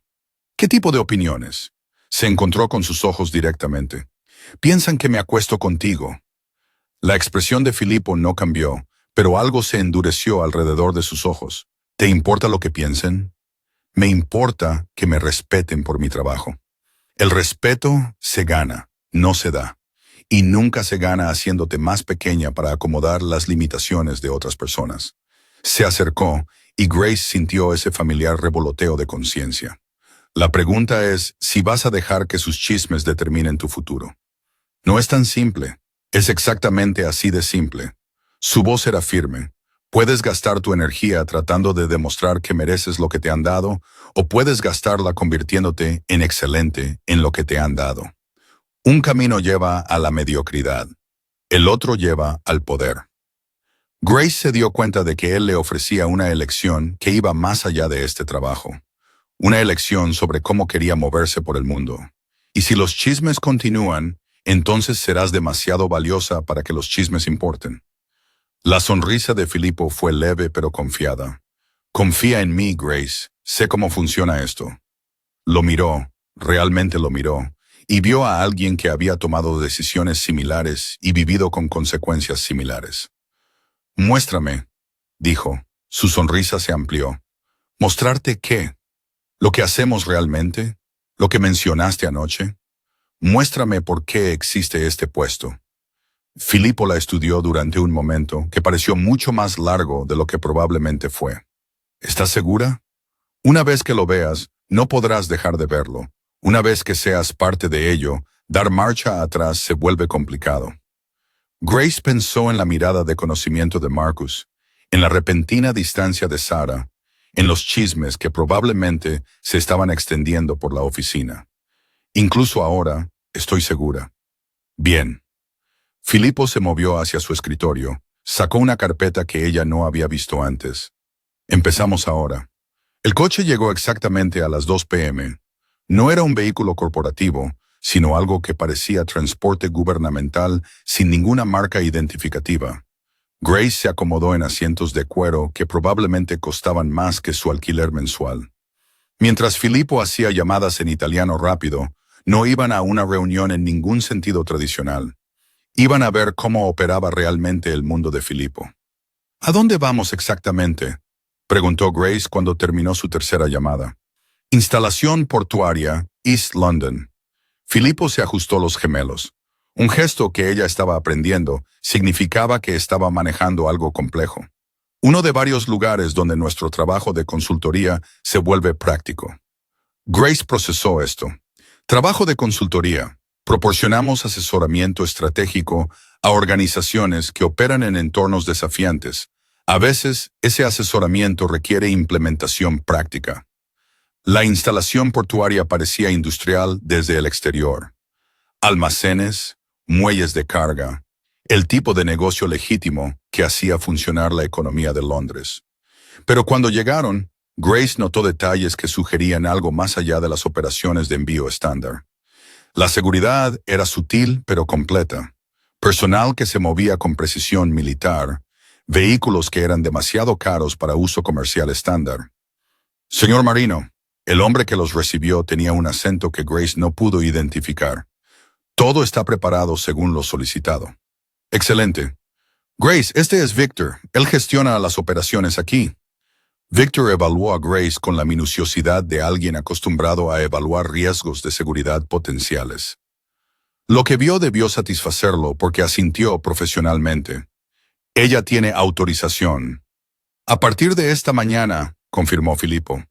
S1: ¿Qué tipo de opiniones? Se encontró con sus ojos directamente. Piensan que me acuesto contigo. La expresión de Filipo no cambió, pero algo se endureció alrededor de sus ojos. ¿Te importa lo que piensen? Me importa que me respeten por mi trabajo. El respeto se gana, no se da. Y nunca se gana haciéndote más pequeña para acomodar las limitaciones de otras personas. Se acercó y Grace sintió ese familiar revoloteo de conciencia. La pregunta es si vas a dejar que sus chismes determinen tu futuro. No es tan simple, es exactamente así de simple. Su voz era firme. Puedes gastar tu energía tratando de demostrar que mereces lo que te han dado, o puedes gastarla convirtiéndote en excelente en lo que te han dado. Un camino lleva a la mediocridad, el otro lleva al poder. Grace se dio cuenta de que él le ofrecía una elección que iba más allá de este trabajo. Una elección sobre cómo quería moverse por el mundo. Y si los chismes continúan, entonces serás demasiado valiosa para que los chismes importen. La sonrisa de Filipo fue leve pero confiada. Confía en mí, Grace. Sé cómo funciona esto. Lo miró, realmente lo miró, y vio a alguien que había tomado decisiones similares y vivido con consecuencias similares. Muéstrame, dijo. Su sonrisa se amplió. ¿Mostrarte qué? ¿Lo que hacemos realmente? ¿Lo que mencionaste anoche? Muéstrame por qué existe este puesto. Filipo la estudió durante un momento que pareció mucho más largo de lo que probablemente fue. ¿Estás segura? Una vez que lo veas, no podrás dejar de verlo. Una vez que seas parte de ello, dar marcha atrás se vuelve complicado. Grace pensó en la mirada de conocimiento de Marcus, en la repentina distancia de Sarah, en los chismes que probablemente se estaban extendiendo por la oficina. Incluso ahora, estoy segura. Bien. Filipo se movió hacia su escritorio, sacó una carpeta que ella no había visto antes. Empezamos ahora. El coche llegó exactamente a las 2 p.m. No era un vehículo corporativo, sino algo que parecía transporte gubernamental sin ninguna marca identificativa. Grace se acomodó en asientos de cuero que probablemente costaban más que su alquiler mensual. Mientras Filipo hacía llamadas en italiano rápido, no iban a una reunión en ningún sentido tradicional. Iban a ver cómo operaba realmente el mundo de Filipo. ¿A dónde vamos exactamente?, preguntó Grace cuando terminó su tercera llamada. Instalación portuaria, East London. Filipo se ajustó los gemelos. Un gesto que ella estaba aprendiendo significaba que estaba manejando algo complejo. Uno de varios lugares donde nuestro trabajo de consultoría se vuelve práctico. Grace procesó esto. Trabajo de consultoría. Proporcionamos asesoramiento estratégico a organizaciones que operan en entornos desafiantes. A veces, ese asesoramiento requiere implementación práctica. La instalación portuaria parecía industrial desde el exterior. Almacenes, muelles de carga, el tipo de negocio legítimo que hacía funcionar la economía de Londres. Pero cuando llegaron, Grace notó detalles que sugerían algo más allá de las operaciones de envío estándar. La seguridad era sutil pero completa. Personal que se movía con precisión militar, vehículos que eran demasiado caros para uso comercial estándar. Señor Marino, el hombre que los recibió tenía un acento que Grace no pudo identificar. Todo está preparado según lo solicitado. Excelente. Grace, este es Victor. Él gestiona las operaciones aquí. Victor evaluó a Grace con la minuciosidad de alguien acostumbrado a evaluar riesgos de seguridad potenciales. Lo que vio debió satisfacerlo porque asintió profesionalmente. Ella tiene autorización. A partir de esta mañana, confirmó Filippo.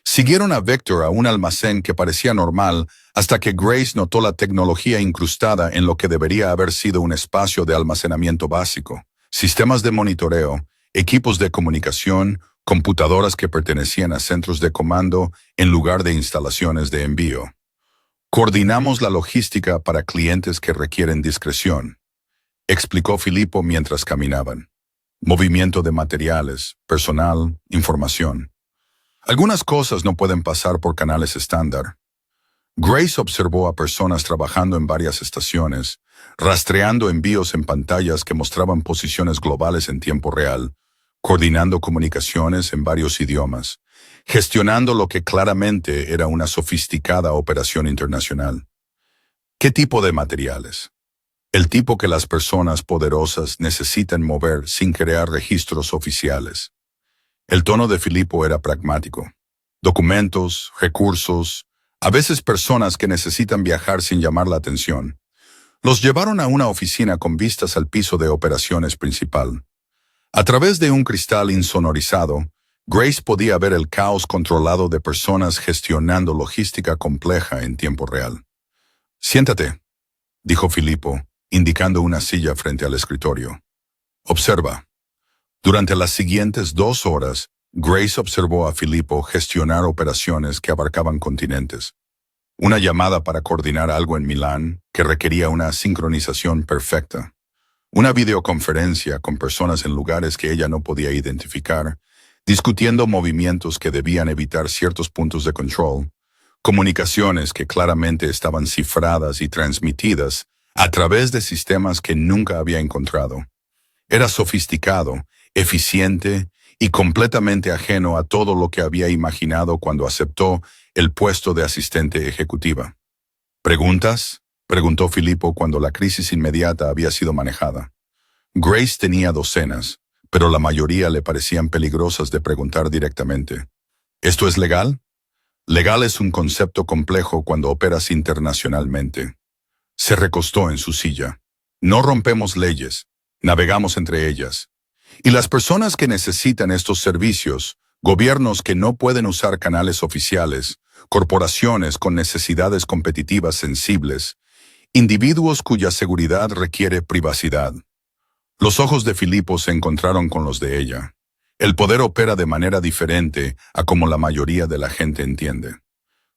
S1: Siguieron a Victor a un almacén que parecía normal hasta que Grace notó la tecnología incrustada en lo que debería haber sido un espacio de almacenamiento básico, sistemas de monitoreo, equipos de comunicación, computadoras que pertenecían a centros de comando en lugar de instalaciones de envío. Coordinamos la logística para clientes que requieren discreción, explicó Filippo mientras caminaban. Movimiento de materiales, personal, información. Algunas cosas no pueden pasar por canales estándar. Grace observó a personas trabajando en varias estaciones, rastreando envíos en pantallas que mostraban posiciones globales en tiempo real, coordinando comunicaciones en varios idiomas, gestionando lo que claramente era una sofisticada operación internacional. ¿Qué tipo de materiales? El tipo que las personas poderosas necesitan mover sin crear registros oficiales. El tono de Filippo era pragmático. Documentos, recursos, a veces personas que necesitan viajar sin llamar la atención. Los llevaron a una oficina con vistas al piso de operaciones principal. A través de un cristal insonorizado, Grace podía ver el caos controlado de personas gestionando logística compleja en tiempo real. Siéntate, dijo Filippo, indicando una silla frente al escritorio. Observa. Durante las siguientes 2 horas, Grace observó a Filippo gestionar operaciones que abarcaban continentes. Una llamada para coordinar algo en Milán que requería una sincronización perfecta. Una videoconferencia con personas en lugares que ella no podía identificar, discutiendo movimientos que debían evitar ciertos puntos de control, comunicaciones que claramente estaban cifradas y transmitidas a través de sistemas que nunca había encontrado. Era sofisticado, eficiente y completamente ajeno a todo lo que había imaginado cuando aceptó el puesto de asistente ejecutiva. ¿Preguntas?, preguntó Filippo cuando la crisis inmediata había sido manejada. Grace tenía docenas, pero la mayoría le parecían peligrosas de preguntar directamente. ¿Esto es legal? Legal es un concepto complejo cuando operas internacionalmente. Se recostó en su silla. No rompemos leyes, navegamos entre ellas. Y las personas que necesitan estos servicios, gobiernos que no pueden usar canales oficiales, corporaciones con necesidades competitivas sensibles, individuos cuya seguridad requiere privacidad. Los ojos de Filippo se encontraron con los de ella. El poder opera de manera diferente a como la mayoría de la gente entiende.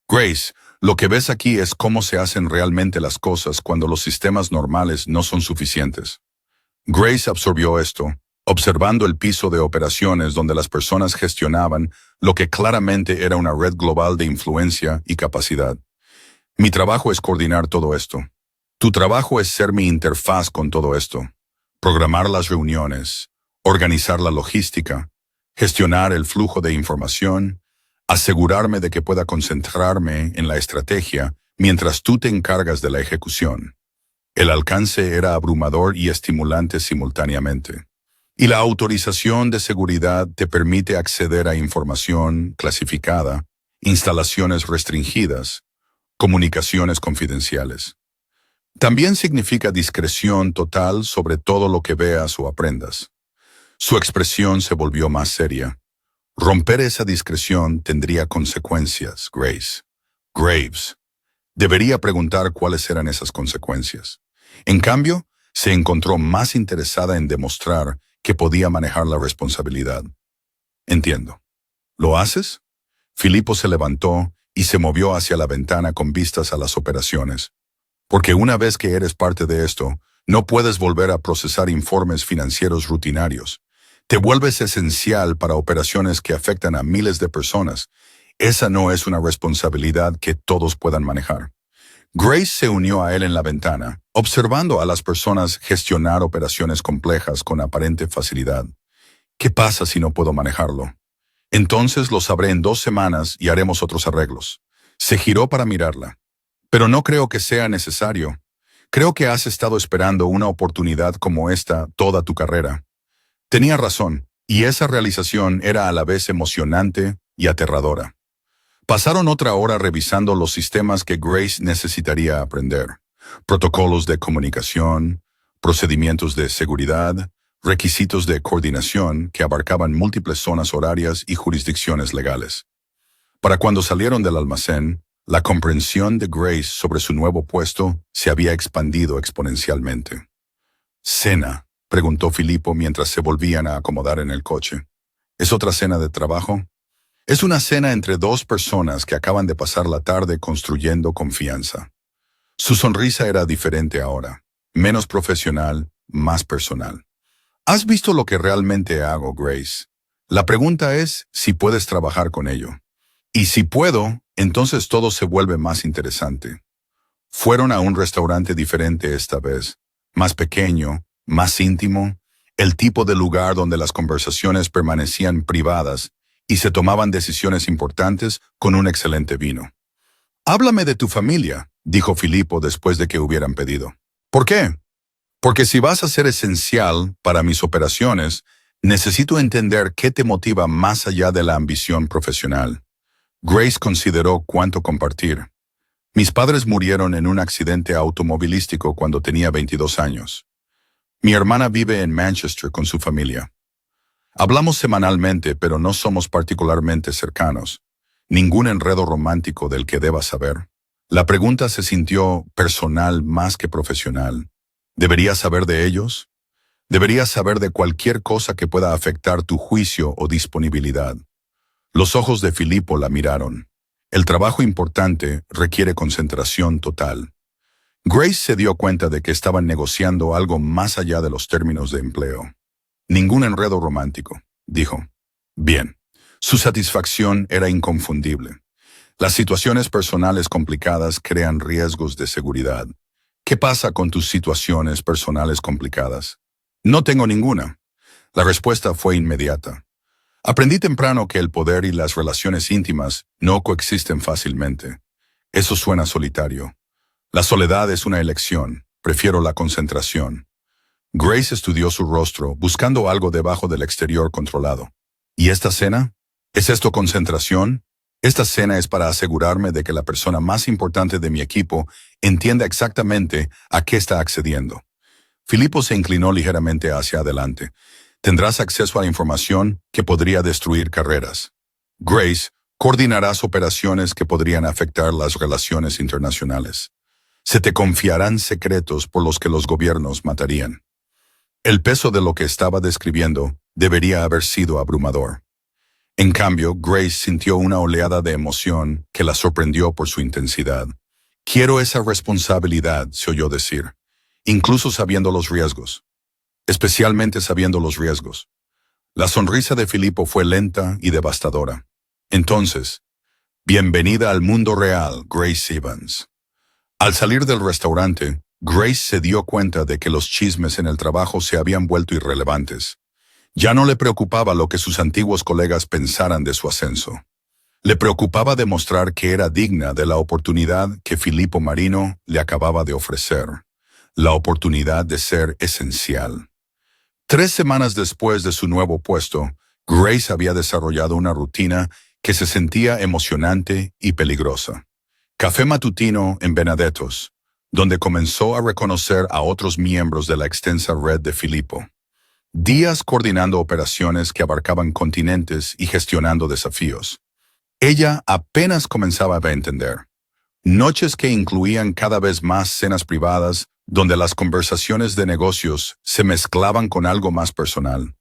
S1: Grace, lo que ves aquí es cómo se hacen realmente las cosas cuando los sistemas normales no son suficientes. Grace absorbió esto, observando el piso de operaciones donde las personas gestionaban lo que claramente era una red global de influencia y capacidad. Mi trabajo es coordinar todo esto. Tu trabajo es ser mi interfaz con todo esto. Programar las reuniones, organizar la logística, gestionar el flujo de información, asegurarme de que pueda concentrarme en la estrategia mientras tú te encargas de la ejecución. El alcance era abrumador y estimulante simultáneamente. Y la autorización de seguridad te permite acceder a información clasificada, instalaciones restringidas, comunicaciones confidenciales. También significa discreción total sobre todo lo que veas o aprendas. Su expresión se volvió más seria. Romper esa discreción tendría consecuencias, Grace. Graves. Debería preguntar cuáles eran esas consecuencias. En cambio, se encontró más interesada en demostrar que podía manejar la responsabilidad. Entiendo. ¿Lo haces? Filippo se levantó y se movió hacia la ventana con vistas a las operaciones. Porque una vez que eres parte de esto, no puedes volver a procesar informes financieros rutinarios. Te vuelves esencial para operaciones que afectan a miles de personas. Esa no es una responsabilidad que todos puedan manejar. Grace se unió a él en la ventana, observando a las personas gestionar operaciones complejas con aparente facilidad. ¿Qué pasa si no puedo manejarlo? Entonces lo sabré en 2 semanas y haremos otros arreglos. Se giró para mirarla. Pero no creo que sea necesario. Creo que has estado esperando una oportunidad como esta toda tu carrera. Tenía razón, Y esa realización era a la vez emocionante y aterradora. Pasaron otra hora revisando los sistemas que Grace necesitaría aprender. Protocolos de comunicación, procedimientos de seguridad, requisitos de coordinación que abarcaban múltiples zonas horarias y jurisdicciones legales. Para cuando salieron del almacén, la comprensión de Grace sobre su nuevo puesto se había expandido exponencialmente. «¿Cena?», preguntó Filippo mientras se volvían a acomodar en el coche. «¿Es otra cena de trabajo?» «Es una cena entre dos personas que acaban de pasar la tarde construyendo confianza». Su sonrisa era diferente ahora, menos profesional, más personal. «¿Has visto lo que realmente hago, Grace? La pregunta es si puedes trabajar con ello. Y si puedo, entonces todo se vuelve más interesante». Fueron a un restaurante diferente esta vez, más pequeño, más íntimo, el tipo de lugar donde las conversaciones permanecían privadas y se tomaban decisiones importantes con un excelente vino. «Háblame de tu familia», dijo Filippo después de que hubieran pedido. «¿Por qué?» «Porque si vas a ser esencial para mis operaciones, necesito entender qué te motiva más allá de la ambición profesional». Grace consideró cuánto compartir. «Mis padres murieron en un accidente automovilístico cuando tenía 22 años. Mi hermana vive en Manchester con su familia. Hablamos semanalmente, pero no somos particularmente cercanos. Ningún enredo romántico del que debas saber». La pregunta se sintió personal más que profesional. ¿Deberías saber de ellos? ¿Deberías saber de cualquier cosa que pueda afectar tu juicio o disponibilidad? Los ojos de Filippo la miraron. El trabajo importante requiere concentración total. Grace se dio cuenta de que estaban negociando algo más allá de los términos de empleo. «Ningún enredo romántico», dijo. Bien. Su satisfacción era inconfundible. Las situaciones personales complicadas crean riesgos de seguridad. ¿Qué pasa con tus situaciones personales complicadas? «No tengo ninguna». La respuesta fue inmediata. «Aprendí temprano que el poder y las relaciones íntimas no coexisten fácilmente. Eso suena solitario. La soledad es una elección. Prefiero la concentración». Grace estudió su rostro, buscando algo debajo del exterior controlado. «¿Y esta cena? ¿Es esto concentración? Esta cena es para asegurarme de que la persona más importante de mi equipo entienda exactamente a qué está accediendo». Filippo se inclinó ligeramente hacia adelante. «Tendrás acceso a información que podría destruir carreras. Grace, coordinarás operaciones que podrían afectar las relaciones internacionales. Se te confiarán secretos por los que los gobiernos matarían». El peso de lo que estaba describiendo debería haber sido abrumador. En cambio, Grace sintió una oleada de emoción que la sorprendió por su intensidad. «Quiero esa responsabilidad», se oyó decir, incluso sabiendo los riesgos. Especialmente sabiendo los riesgos. La sonrisa de Filippo fue lenta y devastadora. «Entonces, bienvenida al mundo real, Grace Evans». Al salir del restaurante, Grace se dio cuenta de que los chismes en el trabajo se habían vuelto irrelevantes. Ya no le preocupaba lo que sus antiguos colegas pensaran de su ascenso. Le preocupaba demostrar que era digna de la oportunidad que Filippo Marino le acababa de ofrecer. La oportunidad de ser esencial. 3 semanas después de su nuevo puesto, Grace había desarrollado una rutina que se sentía emocionante y peligrosa. Café matutino en Benedettos, donde comenzó a reconocer a otros miembros de la extensa red de Filippo. Días coordinando operaciones que abarcaban continentes y gestionando desafíos. Ella apenas comenzaba a entender. Noches que incluían cada vez más cenas privadas, donde las conversaciones de negocios se mezclaban con algo más personal.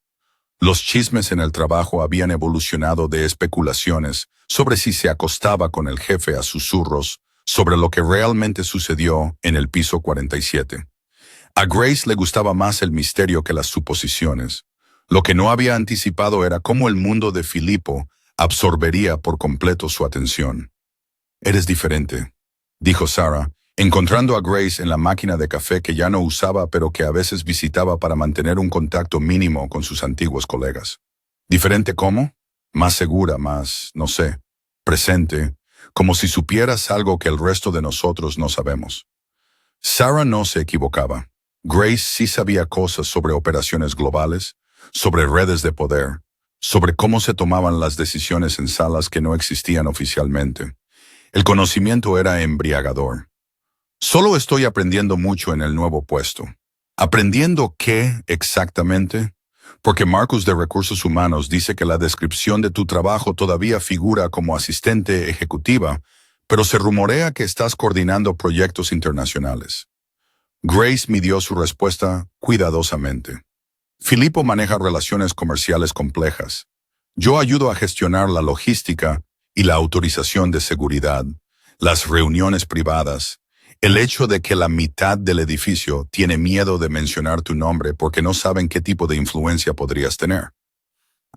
S1: Los chismes en el trabajo habían evolucionado de especulaciones sobre si se acostaba con el jefe a susurros sobre lo que realmente sucedió en el piso 47. A Grace le gustaba más el misterio que las suposiciones. Lo que no había anticipado era cómo el mundo de Filippo absorbería por completo su atención. «Eres diferente», dijo Sarah, encontrando a Grace en la máquina de café que ya no usaba pero que a veces visitaba para mantener un contacto mínimo con sus antiguos colegas. «¿Diferente cómo?» «Más segura, más, no sé, presente, como si supieras algo que el resto de nosotros no sabemos». Sarah no se equivocaba. Grace sí sabía cosas sobre operaciones globales, sobre redes de poder, sobre cómo se tomaban las decisiones en salas que no existían oficialmente. El conocimiento era embriagador. Solo estoy aprendiendo mucho en el nuevo puesto. ¿Aprendiendo qué exactamente? Porque Marcus de Recursos Humanos dice que la descripción de tu trabajo todavía figura como asistente ejecutiva, pero se rumorea que estás coordinando proyectos internacionales. Grace midió su respuesta cuidadosamente. Filippo maneja relaciones comerciales complejas. Yo ayudo a gestionar la logística y la autorización de seguridad, las reuniones privadas, el hecho de que la mitad del edificio tiene miedo de mencionar tu nombre porque no saben qué tipo de influencia podrías tener.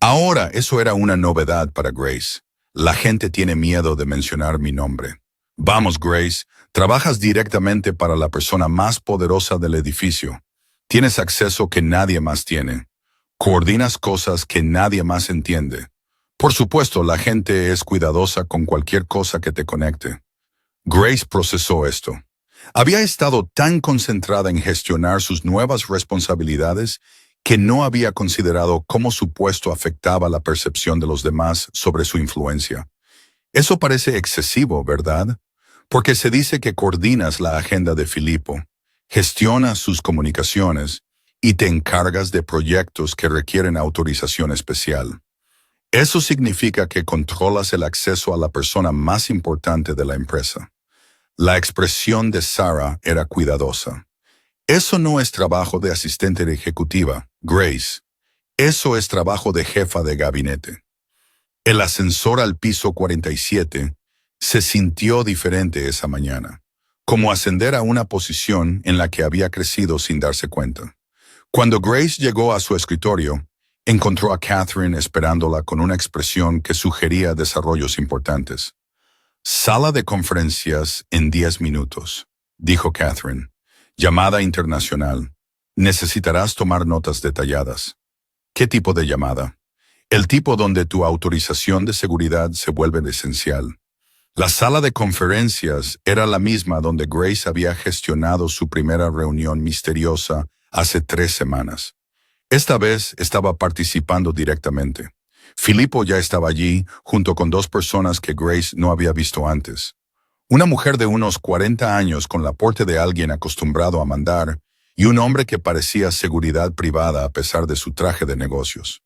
S1: Ahora, eso era una novedad para Grace. La gente tiene miedo de mencionar mi nombre. Vamos, Grace, trabajas directamente para la persona más poderosa del edificio. Tienes acceso que nadie más tiene. Coordinas cosas que nadie más entiende. Por supuesto, la gente es cuidadosa con cualquier cosa que te conecte. Grace procesó esto. Había estado tan concentrada en gestionar sus nuevas responsabilidades que no había considerado cómo su puesto afectaba la percepción de los demás sobre su influencia. Eso parece excesivo, ¿verdad? Porque se dice que coordinas la agenda de Filippo, gestionas sus comunicaciones y te encargas de proyectos que requieren autorización especial. Eso significa que controlas el acceso a la persona más importante de la empresa. La expresión de Sarah era cuidadosa. Eso no es trabajo de asistente ejecutiva, Grace. Eso es trabajo de jefa de gabinete. El ascensor al piso 47 se sintió diferente esa mañana, como ascender a una posición en la que había crecido sin darse cuenta. Cuando Grace llegó a su escritorio, encontró a Catherine esperándola con una expresión que sugería desarrollos importantes. Sala de conferencias en 10 minutos, dijo Catherine. Llamada internacional. Necesitarás tomar notas detalladas. ¿Qué tipo de llamada? El tipo donde tu autorización de seguridad se vuelve esencial. La sala de conferencias era la misma donde Grace había gestionado su primera reunión misteriosa hace 3 semanas. Esta vez estaba participando directamente. Filippo ya estaba allí, junto con 2 personas que Grace no había visto antes. Una mujer de unos 40 años con la porte de alguien acostumbrado a mandar, y un hombre que parecía seguridad privada a pesar de su traje de negocios.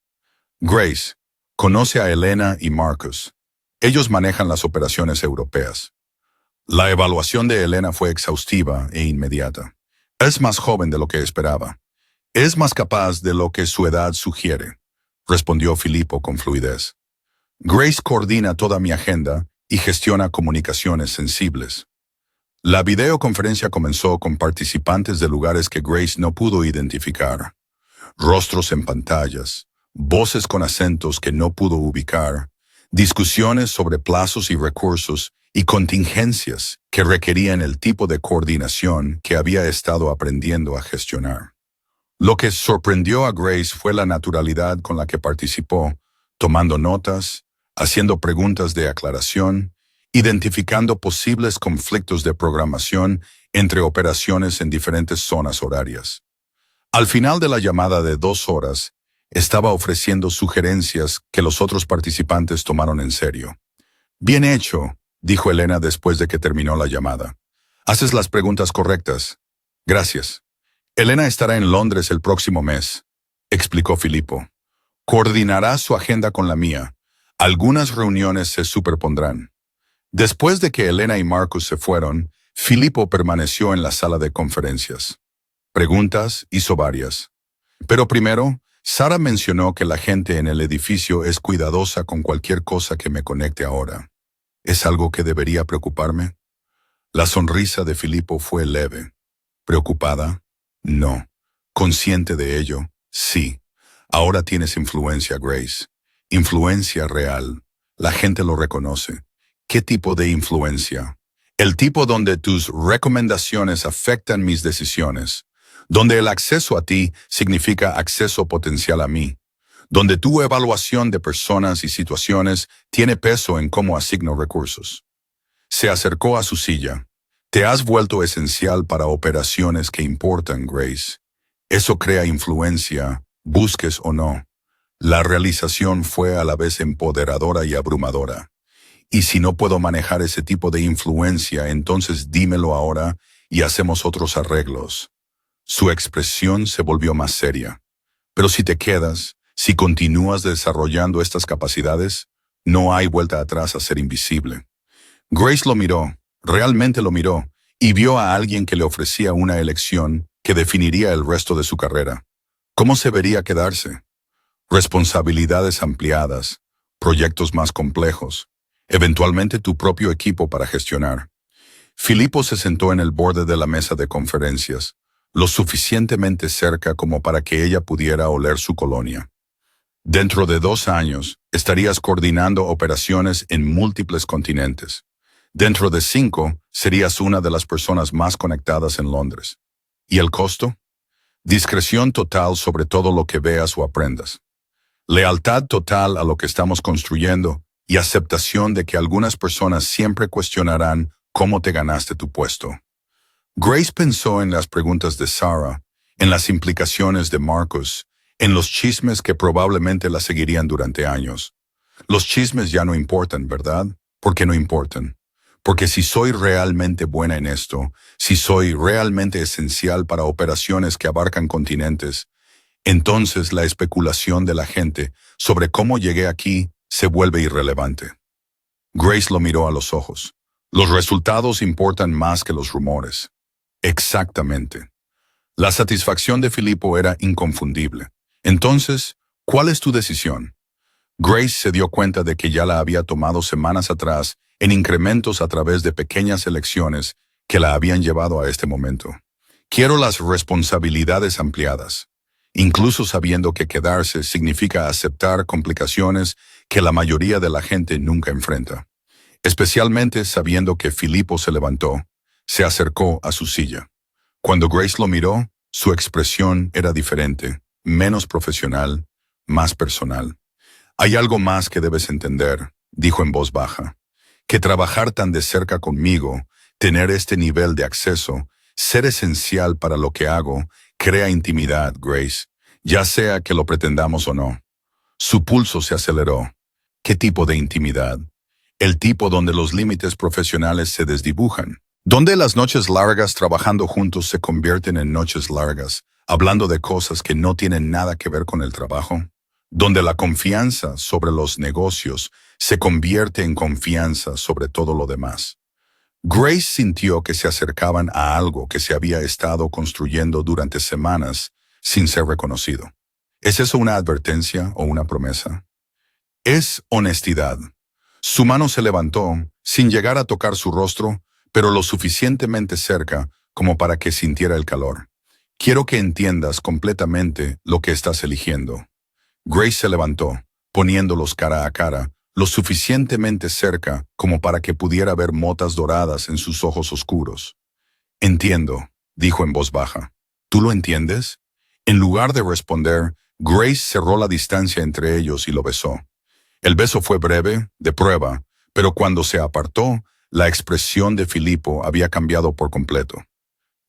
S1: Grace conoce a Elena y Marcus. Ellos manejan las operaciones europeas. La evaluación de Elena fue exhaustiva e inmediata. Es más joven de lo que esperaba. Es más capaz de lo que su edad sugiere, respondió Filippo con fluidez. Grace coordina toda mi agenda y gestiona comunicaciones sensibles. La videoconferencia comenzó con participantes de lugares que Grace no pudo identificar. Rostros en pantallas, voces con acentos que no pudo ubicar, discusiones sobre plazos y recursos y contingencias que requerían el tipo de coordinación que había estado aprendiendo a gestionar. Lo que sorprendió a Grace fue la naturalidad con la que participó, tomando notas, haciendo preguntas de aclaración, identificando posibles conflictos de programación entre operaciones en diferentes zonas horarias. Al final de la llamada de 2 horas, estaba ofreciendo sugerencias que los otros participantes tomaron en serio. Bien hecho, dijo Elena después de que terminó la llamada. Haces las preguntas correctas. Gracias. Elena estará en Londres el próximo mes, explicó Filippo. Coordinará su agenda con la mía. Algunas reuniones se superpondrán. Después de que Elena y Marcus se fueron, Filippo permaneció en la sala de conferencias. Preguntas hizo varias. Pero primero, Sarah mencionó que la gente en el edificio es cuidadosa con cualquier cosa que me conecte ahora. ¿Es algo que debería preocuparme? La sonrisa de Filippo fue leve. ¿Preocupada? No. ¿Consciente de ello? Sí. Ahora tienes influencia, Grace. Influencia real. La gente lo reconoce. ¿Qué tipo de influencia? El tipo donde tus recomendaciones afectan mis decisiones, donde el acceso a ti significa acceso potencial a mí, donde tu evaluación de personas y situaciones tiene peso en cómo asigno recursos. Se acercó a su silla. Te has vuelto esencial para operaciones que importan, Grace. Eso crea influencia, Busques o no, la realización fue a la vez empoderadora y abrumadora. Y si no puedo manejar ese tipo de influencia, entonces dímelo ahora y hacemos otros arreglos. Su expresión se volvió más seria. Pero si te quedas, si continúas desarrollando estas capacidades, no hay vuelta atrás a ser invisible. Grace lo miró, realmente lo miró, y vio a alguien que le ofrecía una elección que definiría el resto de su carrera. ¿Cómo se vería quedarse? Responsabilidades ampliadas, proyectos más complejos, eventualmente tu propio equipo para gestionar. Filipo se sentó en el borde de la mesa de conferencias, lo suficientemente cerca como para que ella pudiera oler su colonia. Dentro de 2 años, estarías coordinando operaciones en múltiples continentes. Dentro de 5, serías una de las personas más conectadas en Londres. ¿Y el costo? Discreción total sobre todo lo que veas o aprendas. Lealtad total a lo que estamos construyendo y aceptación de que algunas personas siempre cuestionarán cómo te ganaste tu puesto. Grace pensó en las preguntas de Sarah, en las implicaciones de Marcus, en los chismes que probablemente la seguirían durante años. Los chismes ya no importan, ¿verdad? ¿Por qué no importan? Porque si soy realmente buena en esto, si soy realmente esencial para operaciones que abarcan continentes, entonces la especulación de la gente sobre cómo llegué aquí se vuelve irrelevante. Grace lo miró a los ojos. Los resultados importan más que los rumores. Exactamente. La satisfacción de Filipo era inconfundible. Entonces, ¿cuál es tu decisión? Grace se dio cuenta de que ya la había tomado semanas atrás en incrementos a través de pequeñas elecciones que la habían llevado a este momento. Quiero las responsabilidades ampliadas, incluso sabiendo que quedarse significa aceptar complicaciones que la mayoría de la gente nunca enfrenta. Especialmente sabiendo que Filipo se levantó, se acercó a su silla. Cuando Grace lo miró, su expresión era diferente, menos profesional, más personal. Hay algo más que debes entender, dijo en voz baja, que trabajar tan de cerca conmigo, tener este nivel de acceso, ser esencial para lo que hago, crea intimidad, Grace, ya sea que lo pretendamos o no. Su pulso se aceleró. ¿Qué tipo de intimidad? El tipo donde los límites profesionales se desdibujan. Donde las noches largas trabajando juntos se convierten en noches largas, hablando de cosas que no tienen nada que ver con el trabajo. Donde la confianza sobre los negocios se convierte en confianza sobre todo lo demás. Grace sintió que se acercaban a algo que se había estado construyendo durante semanas sin ser reconocido. ¿Es eso una advertencia o una promesa? Es honestidad. Su mano se levantó, sin llegar a tocar su rostro, pero lo suficientemente cerca como para que sintiera el calor. Quiero que entiendas completamente lo que estás eligiendo. Grace se levantó, poniéndolos cara a cara, lo suficientemente cerca como para que pudiera ver motas doradas en sus ojos oscuros. Entiendo, dijo en voz baja. ¿Tú lo entiendes? En lugar de responder, Grace cerró la distancia entre ellos y lo besó. El beso fue breve, de prueba, pero cuando se apartó, la expresión de Filipo había cambiado por completo.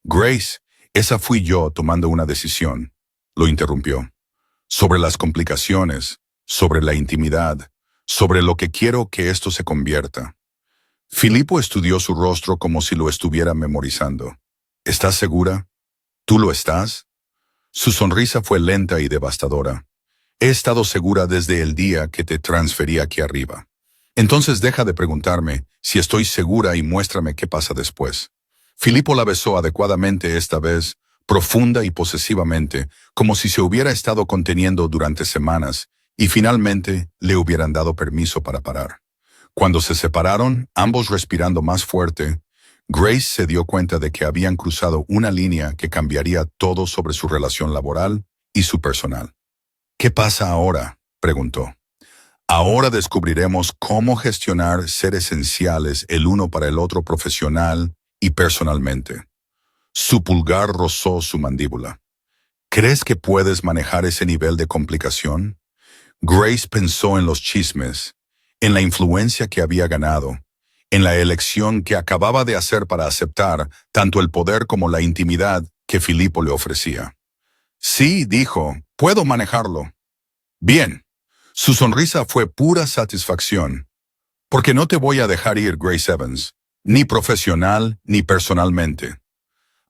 S1: Grace, esa fui yo tomando una decisión, lo interrumpió. Sobre las complicaciones, sobre la intimidad, sobre lo que quiero que esto se convierta. Filipo estudió su rostro como si lo estuviera memorizando. ¿Estás segura? ¿Tú lo estás? Su sonrisa fue lenta y devastadora. He estado segura desde el día que te transferí aquí arriba. Entonces deja de preguntarme si estoy segura y muéstrame qué pasa después. Filipo la besó adecuadamente esta vez, profunda y posesivamente, como si se hubiera estado conteniendo durante semanas, y finalmente le hubieran dado permiso para parar. Cuando se separaron, ambos respirando más fuerte, Grace se dio cuenta de que habían cruzado una línea que cambiaría todo sobre su relación laboral y su personal. ¿Qué pasa ahora?, preguntó. Ahora descubriremos cómo gestionar ser esenciales el uno para el otro profesional y personalmente. Su pulgar rozó su mandíbula. ¿Crees que puedes manejar ese nivel de complicación? Grace pensó en los chismes, en la influencia que había ganado, en la elección que acababa de hacer para aceptar tanto el poder como la intimidad que Filipo le ofrecía. Sí, dijo, Puedo manejarlo. Bien. Su sonrisa fue pura satisfacción. Porque no te voy a dejar ir, Grace Evans, ni profesional ni personalmente.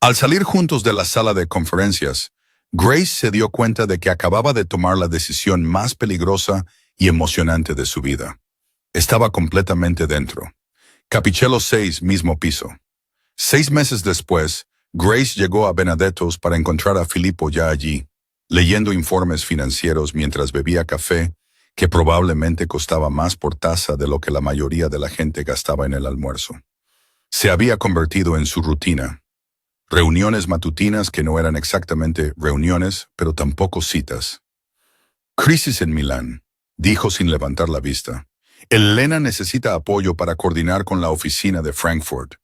S1: Al salir juntos de la sala de conferencias, Grace se dio cuenta de que acababa de tomar la decisión más peligrosa y emocionante de su vida. Estaba completamente dentro. Capichello 6, mismo piso. 6 meses después, Grace llegó a Benedetto's para encontrar a Filippo ya allí, leyendo informes financieros mientras bebía café, que probablemente costaba más por taza de lo que la mayoría de la gente gastaba en el almuerzo. Se había convertido en su rutina. Reuniones matutinas que no eran exactamente reuniones, pero tampoco citas. Crisis en Milán, dijo sin levantar la vista. Elena necesita apoyo para coordinar con la oficina de Frankfurt.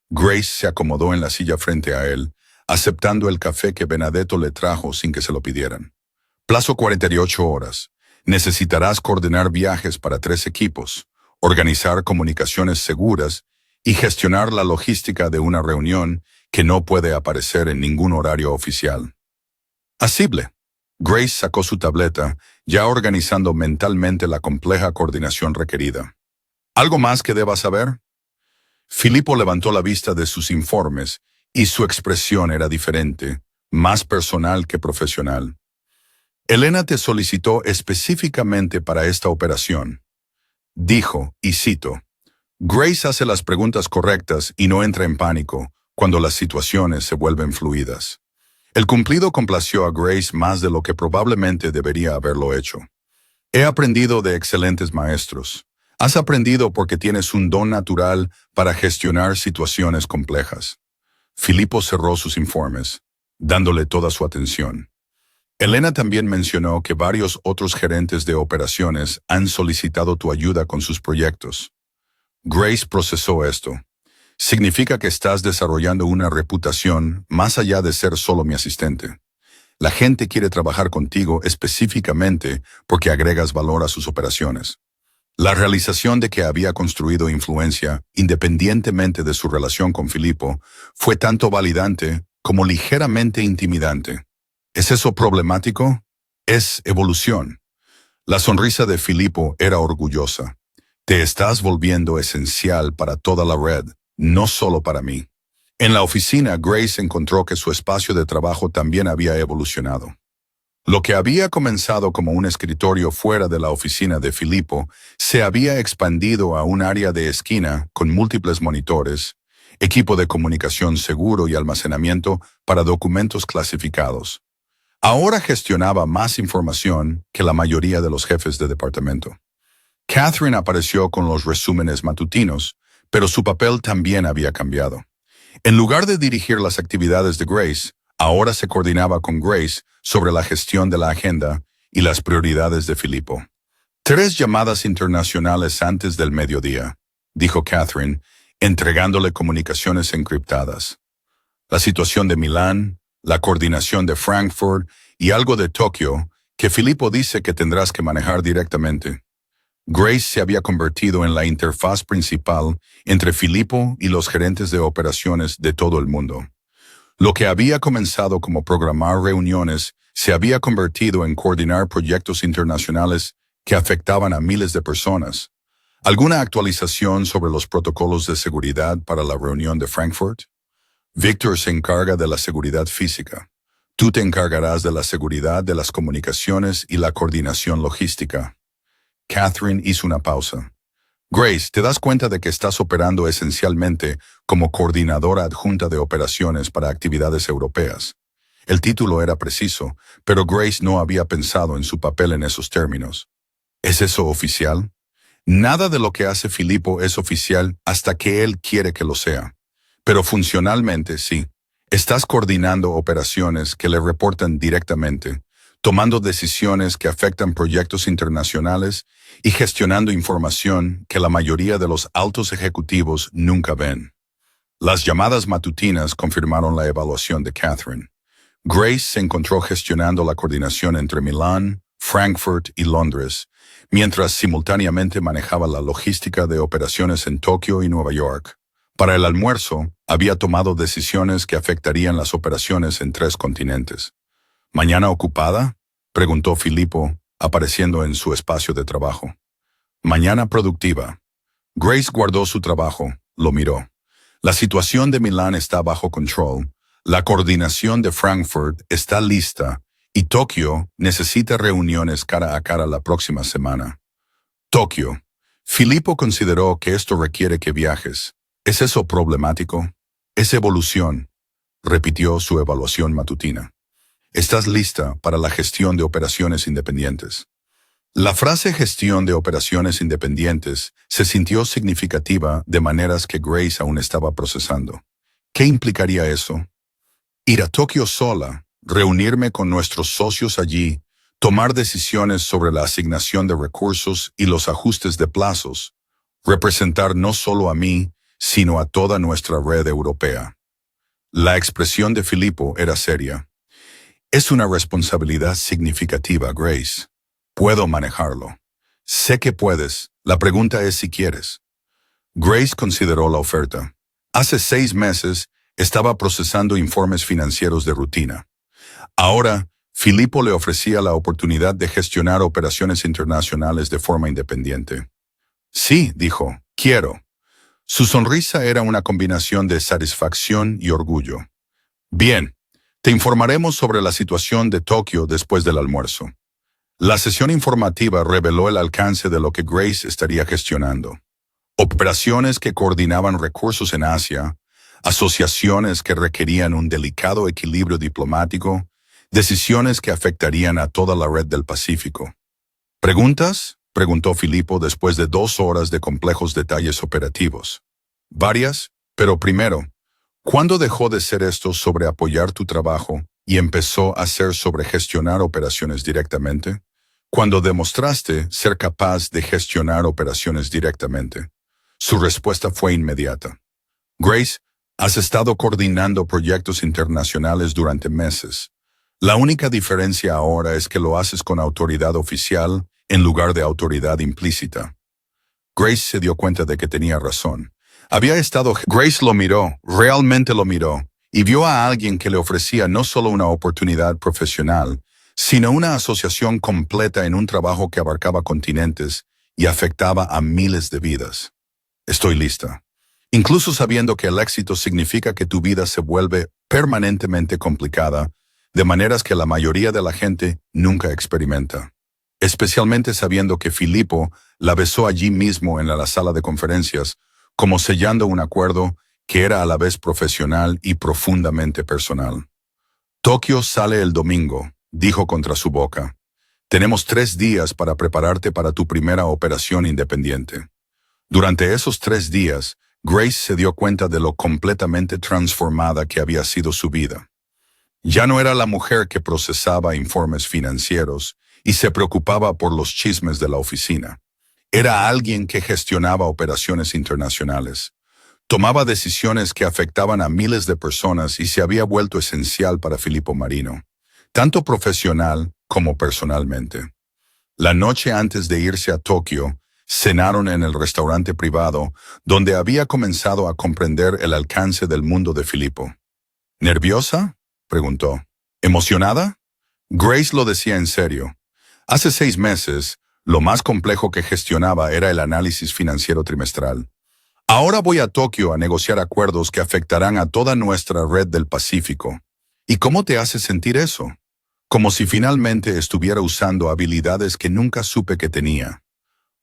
S1: Grace se acomodó en la silla frente a él, aceptando el café que Benedetto le trajo sin que se lo pidieran. Plazo 48 horas. Necesitarás coordinar viajes para 3 equipos, organizar comunicaciones seguras y gestionar la logística de una reunión que no puede aparecer en ningún horario oficial. Asible. Grace sacó su tableta, ya organizando mentalmente la compleja coordinación requerida. ¿Algo más que deba saber? Filippo levantó la vista de sus informes y su expresión era diferente, más personal que profesional. Elena te solicitó específicamente para esta operación. Dijo, y cito, Grace hace las preguntas correctas y no entra en pánico cuando las situaciones se vuelven fluidas. El cumplido complació a Grace más de lo que probablemente debería haberlo hecho. He aprendido de excelentes maestros. Has aprendido porque tienes un don natural para gestionar situaciones complejas. Filippo cerró sus informes, dándole toda su atención. Elena también mencionó que varios otros gerentes de operaciones han solicitado tu ayuda con sus proyectos. Grace procesó esto. Significa que estás desarrollando una reputación más allá de ser solo mi asistente. La gente quiere trabajar contigo específicamente porque agregas valor a sus operaciones. La realización de que había construido influencia, independientemente de su relación con Filippo, fue tanto validante como ligeramente intimidante. ¿Es eso problemático? Es evolución. La sonrisa de Filippo era orgullosa. Te estás volviendo esencial para toda la red, no solo para mí. En la oficina, Grace encontró que su espacio de trabajo también había evolucionado. Lo que había comenzado como un escritorio fuera de la oficina de Filippo se había expandido a un área de esquina con múltiples monitores, equipo de comunicación seguro y almacenamiento para documentos clasificados. Ahora gestionaba más información que la mayoría de los jefes de departamento. Catherine apareció con los resúmenes matutinos, pero su papel también había cambiado. En lugar de dirigir las actividades de Grace, ahora se coordinaba con Grace sobre la gestión de la agenda y las prioridades de Filippo. 3 llamadas internacionales antes del mediodía, dijo Catherine, entregándole comunicaciones encriptadas. La situación de Milán, la coordinación de Frankfurt y algo de Tokio, que Filippo dice que tendrás que manejar directamente. Grace se había convertido en la interfaz principal entre Filippo y los gerentes de operaciones de todo el mundo. Lo que había comenzado como programar reuniones se había convertido en coordinar proyectos internacionales que afectaban a miles de personas. ¿Alguna actualización sobre los protocolos de seguridad para la reunión de Frankfurt? Victor se encarga de la seguridad física. Tú te encargarás de la seguridad de las comunicaciones y la coordinación logística. Catherine hizo una pausa. Grace, ¿te das cuenta de que estás operando esencialmente como coordinadora adjunta de operaciones para actividades europeas? El título era preciso, pero Grace no había pensado en su papel en esos términos. ¿Es eso oficial? Nada de lo que hace Filippo es oficial hasta que él quiere que lo sea. Pero funcionalmente sí. Estás coordinando operaciones que le reportan directamente, tomando decisiones que afectan proyectos internacionales y gestionando información que la mayoría de los altos ejecutivos nunca ven. Las llamadas matutinas confirmaron la evaluación de Catherine. Grace se encontró gestionando la coordinación entre Milán, Frankfurt y Londres, mientras simultáneamente manejaba la logística de operaciones en Tokio y Nueva York. Para el almuerzo, había tomado decisiones que afectarían las operaciones en 3 continentes. ¿Mañana ocupada? Preguntó Filipo, apareciendo en su espacio de trabajo. Mañana productiva. Grace guardó su trabajo, lo miró. La situación de Milán está bajo control, la coordinación de Frankfurt está lista y Tokio necesita reuniones cara a cara la próxima semana. Tokio. Filipo consideró que esto requiere que viajes. ¿Es eso problemático? Es evolución, repitió su evaluación matutina. Estás lista para la gestión de operaciones independientes. La frase gestión de operaciones independientes se sintió significativa de maneras que Grace aún estaba procesando. ¿Qué implicaría eso? Ir a Tokio sola, reunirme con nuestros socios allí, tomar decisiones sobre la asignación de recursos y los ajustes de plazos, representar no solo a mí, sino a toda nuestra red europea. La expresión de Filipo era seria. Es una responsabilidad significativa, Grace. Puedo manejarlo. Sé que puedes. La pregunta es si quieres. Grace consideró la oferta. Hace 6 meses estaba procesando informes financieros de rutina. Ahora, Filipo le ofrecía la oportunidad de gestionar operaciones internacionales de forma independiente. Sí, dijo, quiero. Su sonrisa era una combinación de satisfacción y orgullo. Bien, te informaremos sobre la situación de Tokio después del almuerzo. La sesión informativa reveló el alcance de lo que Grace estaría gestionando. Operaciones que coordinaban recursos en Asia, asociaciones que requerían un delicado equilibrio diplomático, decisiones que afectarían a toda la red del Pacífico. ¿Preguntas?, preguntó Filipo después de 2 horas de complejos detalles operativos. Varias, pero primero, ¿cuándo dejó de ser esto sobre apoyar tu trabajo y empezó a ser sobre gestionar operaciones directamente? Cuando demostraste ser capaz de gestionar operaciones directamente. Su respuesta fue inmediata. Grace, has estado coordinando proyectos internacionales durante meses. La única diferencia ahora es que lo haces con autoridad oficial en lugar de autoridad implícita. Grace se dio cuenta de que tenía razón. Grace lo miró, realmente lo miró, y vio a alguien que le ofrecía no solo una oportunidad profesional, sino una asociación completa en un trabajo que abarcaba continentes y afectaba a miles de vidas. Estoy lista. Incluso sabiendo que el éxito significa que tu vida se vuelve permanentemente complicada, de maneras que la mayoría de la gente nunca experimenta. Especialmente sabiendo que Filipo la besó allí mismo en la sala de conferencias, como sellando un acuerdo que era a la vez profesional y profundamente personal. Tokio sale el domingo, dijo contra su boca. Tenemos 3 días para prepararte para tu primera operación independiente. Durante esos 3 días, Grace se dio cuenta de lo completamente transformada que había sido su vida. Ya no era la mujer que procesaba informes financieros y se preocupaba por los chismes de la oficina. Era alguien que gestionaba operaciones internacionales. Tomaba decisiones que afectaban a miles de personas y se había vuelto esencial para Filipo Marino, tanto profesional como personalmente. La noche antes de irse a Tokio, cenaron en el restaurante privado, donde había comenzado a comprender el alcance del mundo de Filipo. ¿Nerviosa?, preguntó. ¿Emocionada? Grace lo decía en serio. Hace 6 meses, lo más complejo que gestionaba era el análisis financiero trimestral. Ahora voy a Tokio a negociar acuerdos que afectarán a toda nuestra red del Pacífico. ¿Y cómo te hace sentir eso? Como si finalmente estuviera usando habilidades que nunca supe que tenía.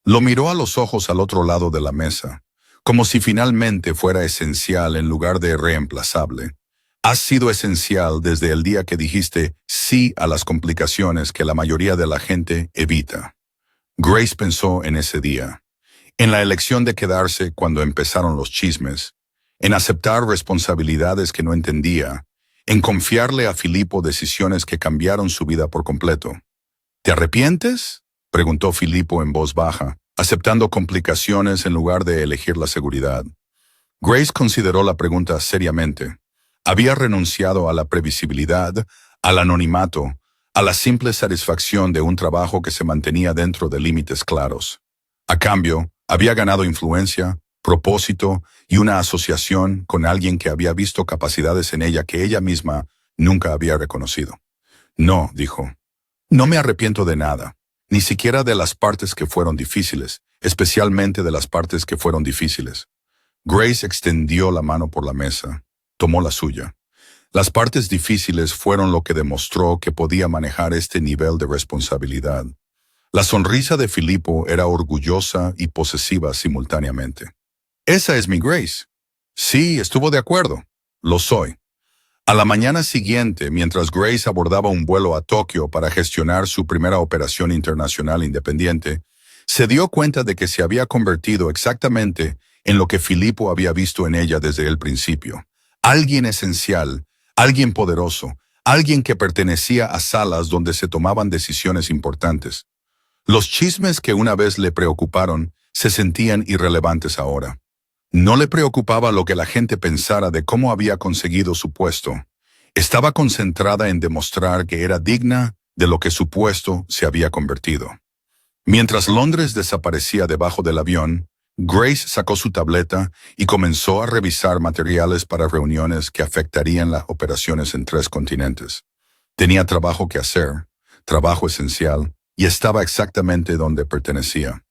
S1: Lo miró a los ojos al otro lado de la mesa, como si finalmente fuera esencial en lugar de reemplazable. Has sido esencial desde el día que dijiste sí a las complicaciones que la mayoría de la gente evita. Grace pensó en ese día, en la elección de quedarse cuando empezaron los chismes, en aceptar responsabilidades que no entendía, en confiarle a Filipo decisiones que cambiaron su vida por completo. ¿Te arrepientes?, preguntó Filipo en voz baja, aceptando complicaciones en lugar de elegir la seguridad. Grace consideró la pregunta seriamente. Había renunciado a la previsibilidad, al anonimato, a la simple satisfacción de un trabajo que se mantenía dentro de límites claros. A cambio, había ganado influencia, propósito y una asociación con alguien que había visto capacidades en ella que ella misma nunca había reconocido. No, dijo. No me arrepiento de nada, ni siquiera de las partes que fueron difíciles, especialmente de las partes que fueron difíciles. Grace extendió la mano por la mesa, tomó la suya. Las partes difíciles fueron lo que demostró que podía manejar este nivel de responsabilidad. La sonrisa de Filipo era orgullosa y posesiva simultáneamente. Esa es mi Grace. Sí, estuvo de acuerdo. Lo soy. A la mañana siguiente, mientras Grace abordaba un vuelo a Tokio para gestionar su primera operación internacional independiente, se dio cuenta de que se había convertido exactamente en lo que Filipo había visto en ella desde el principio. Alguien esencial, alguien poderoso, alguien que pertenecía a salas donde se tomaban decisiones importantes. Los chismes que una vez le preocuparon se sentían irrelevantes ahora. No le preocupaba lo que la gente pensara de cómo había conseguido su puesto. Estaba concentrada en demostrar que era digna de lo que su puesto se había convertido. Mientras Londres desaparecía debajo del avión, Grace sacó su tableta y comenzó a revisar materiales para reuniones que afectarían las operaciones en 3 continentes. Tenía trabajo que hacer, trabajo esencial, y estaba exactamente donde pertenecía.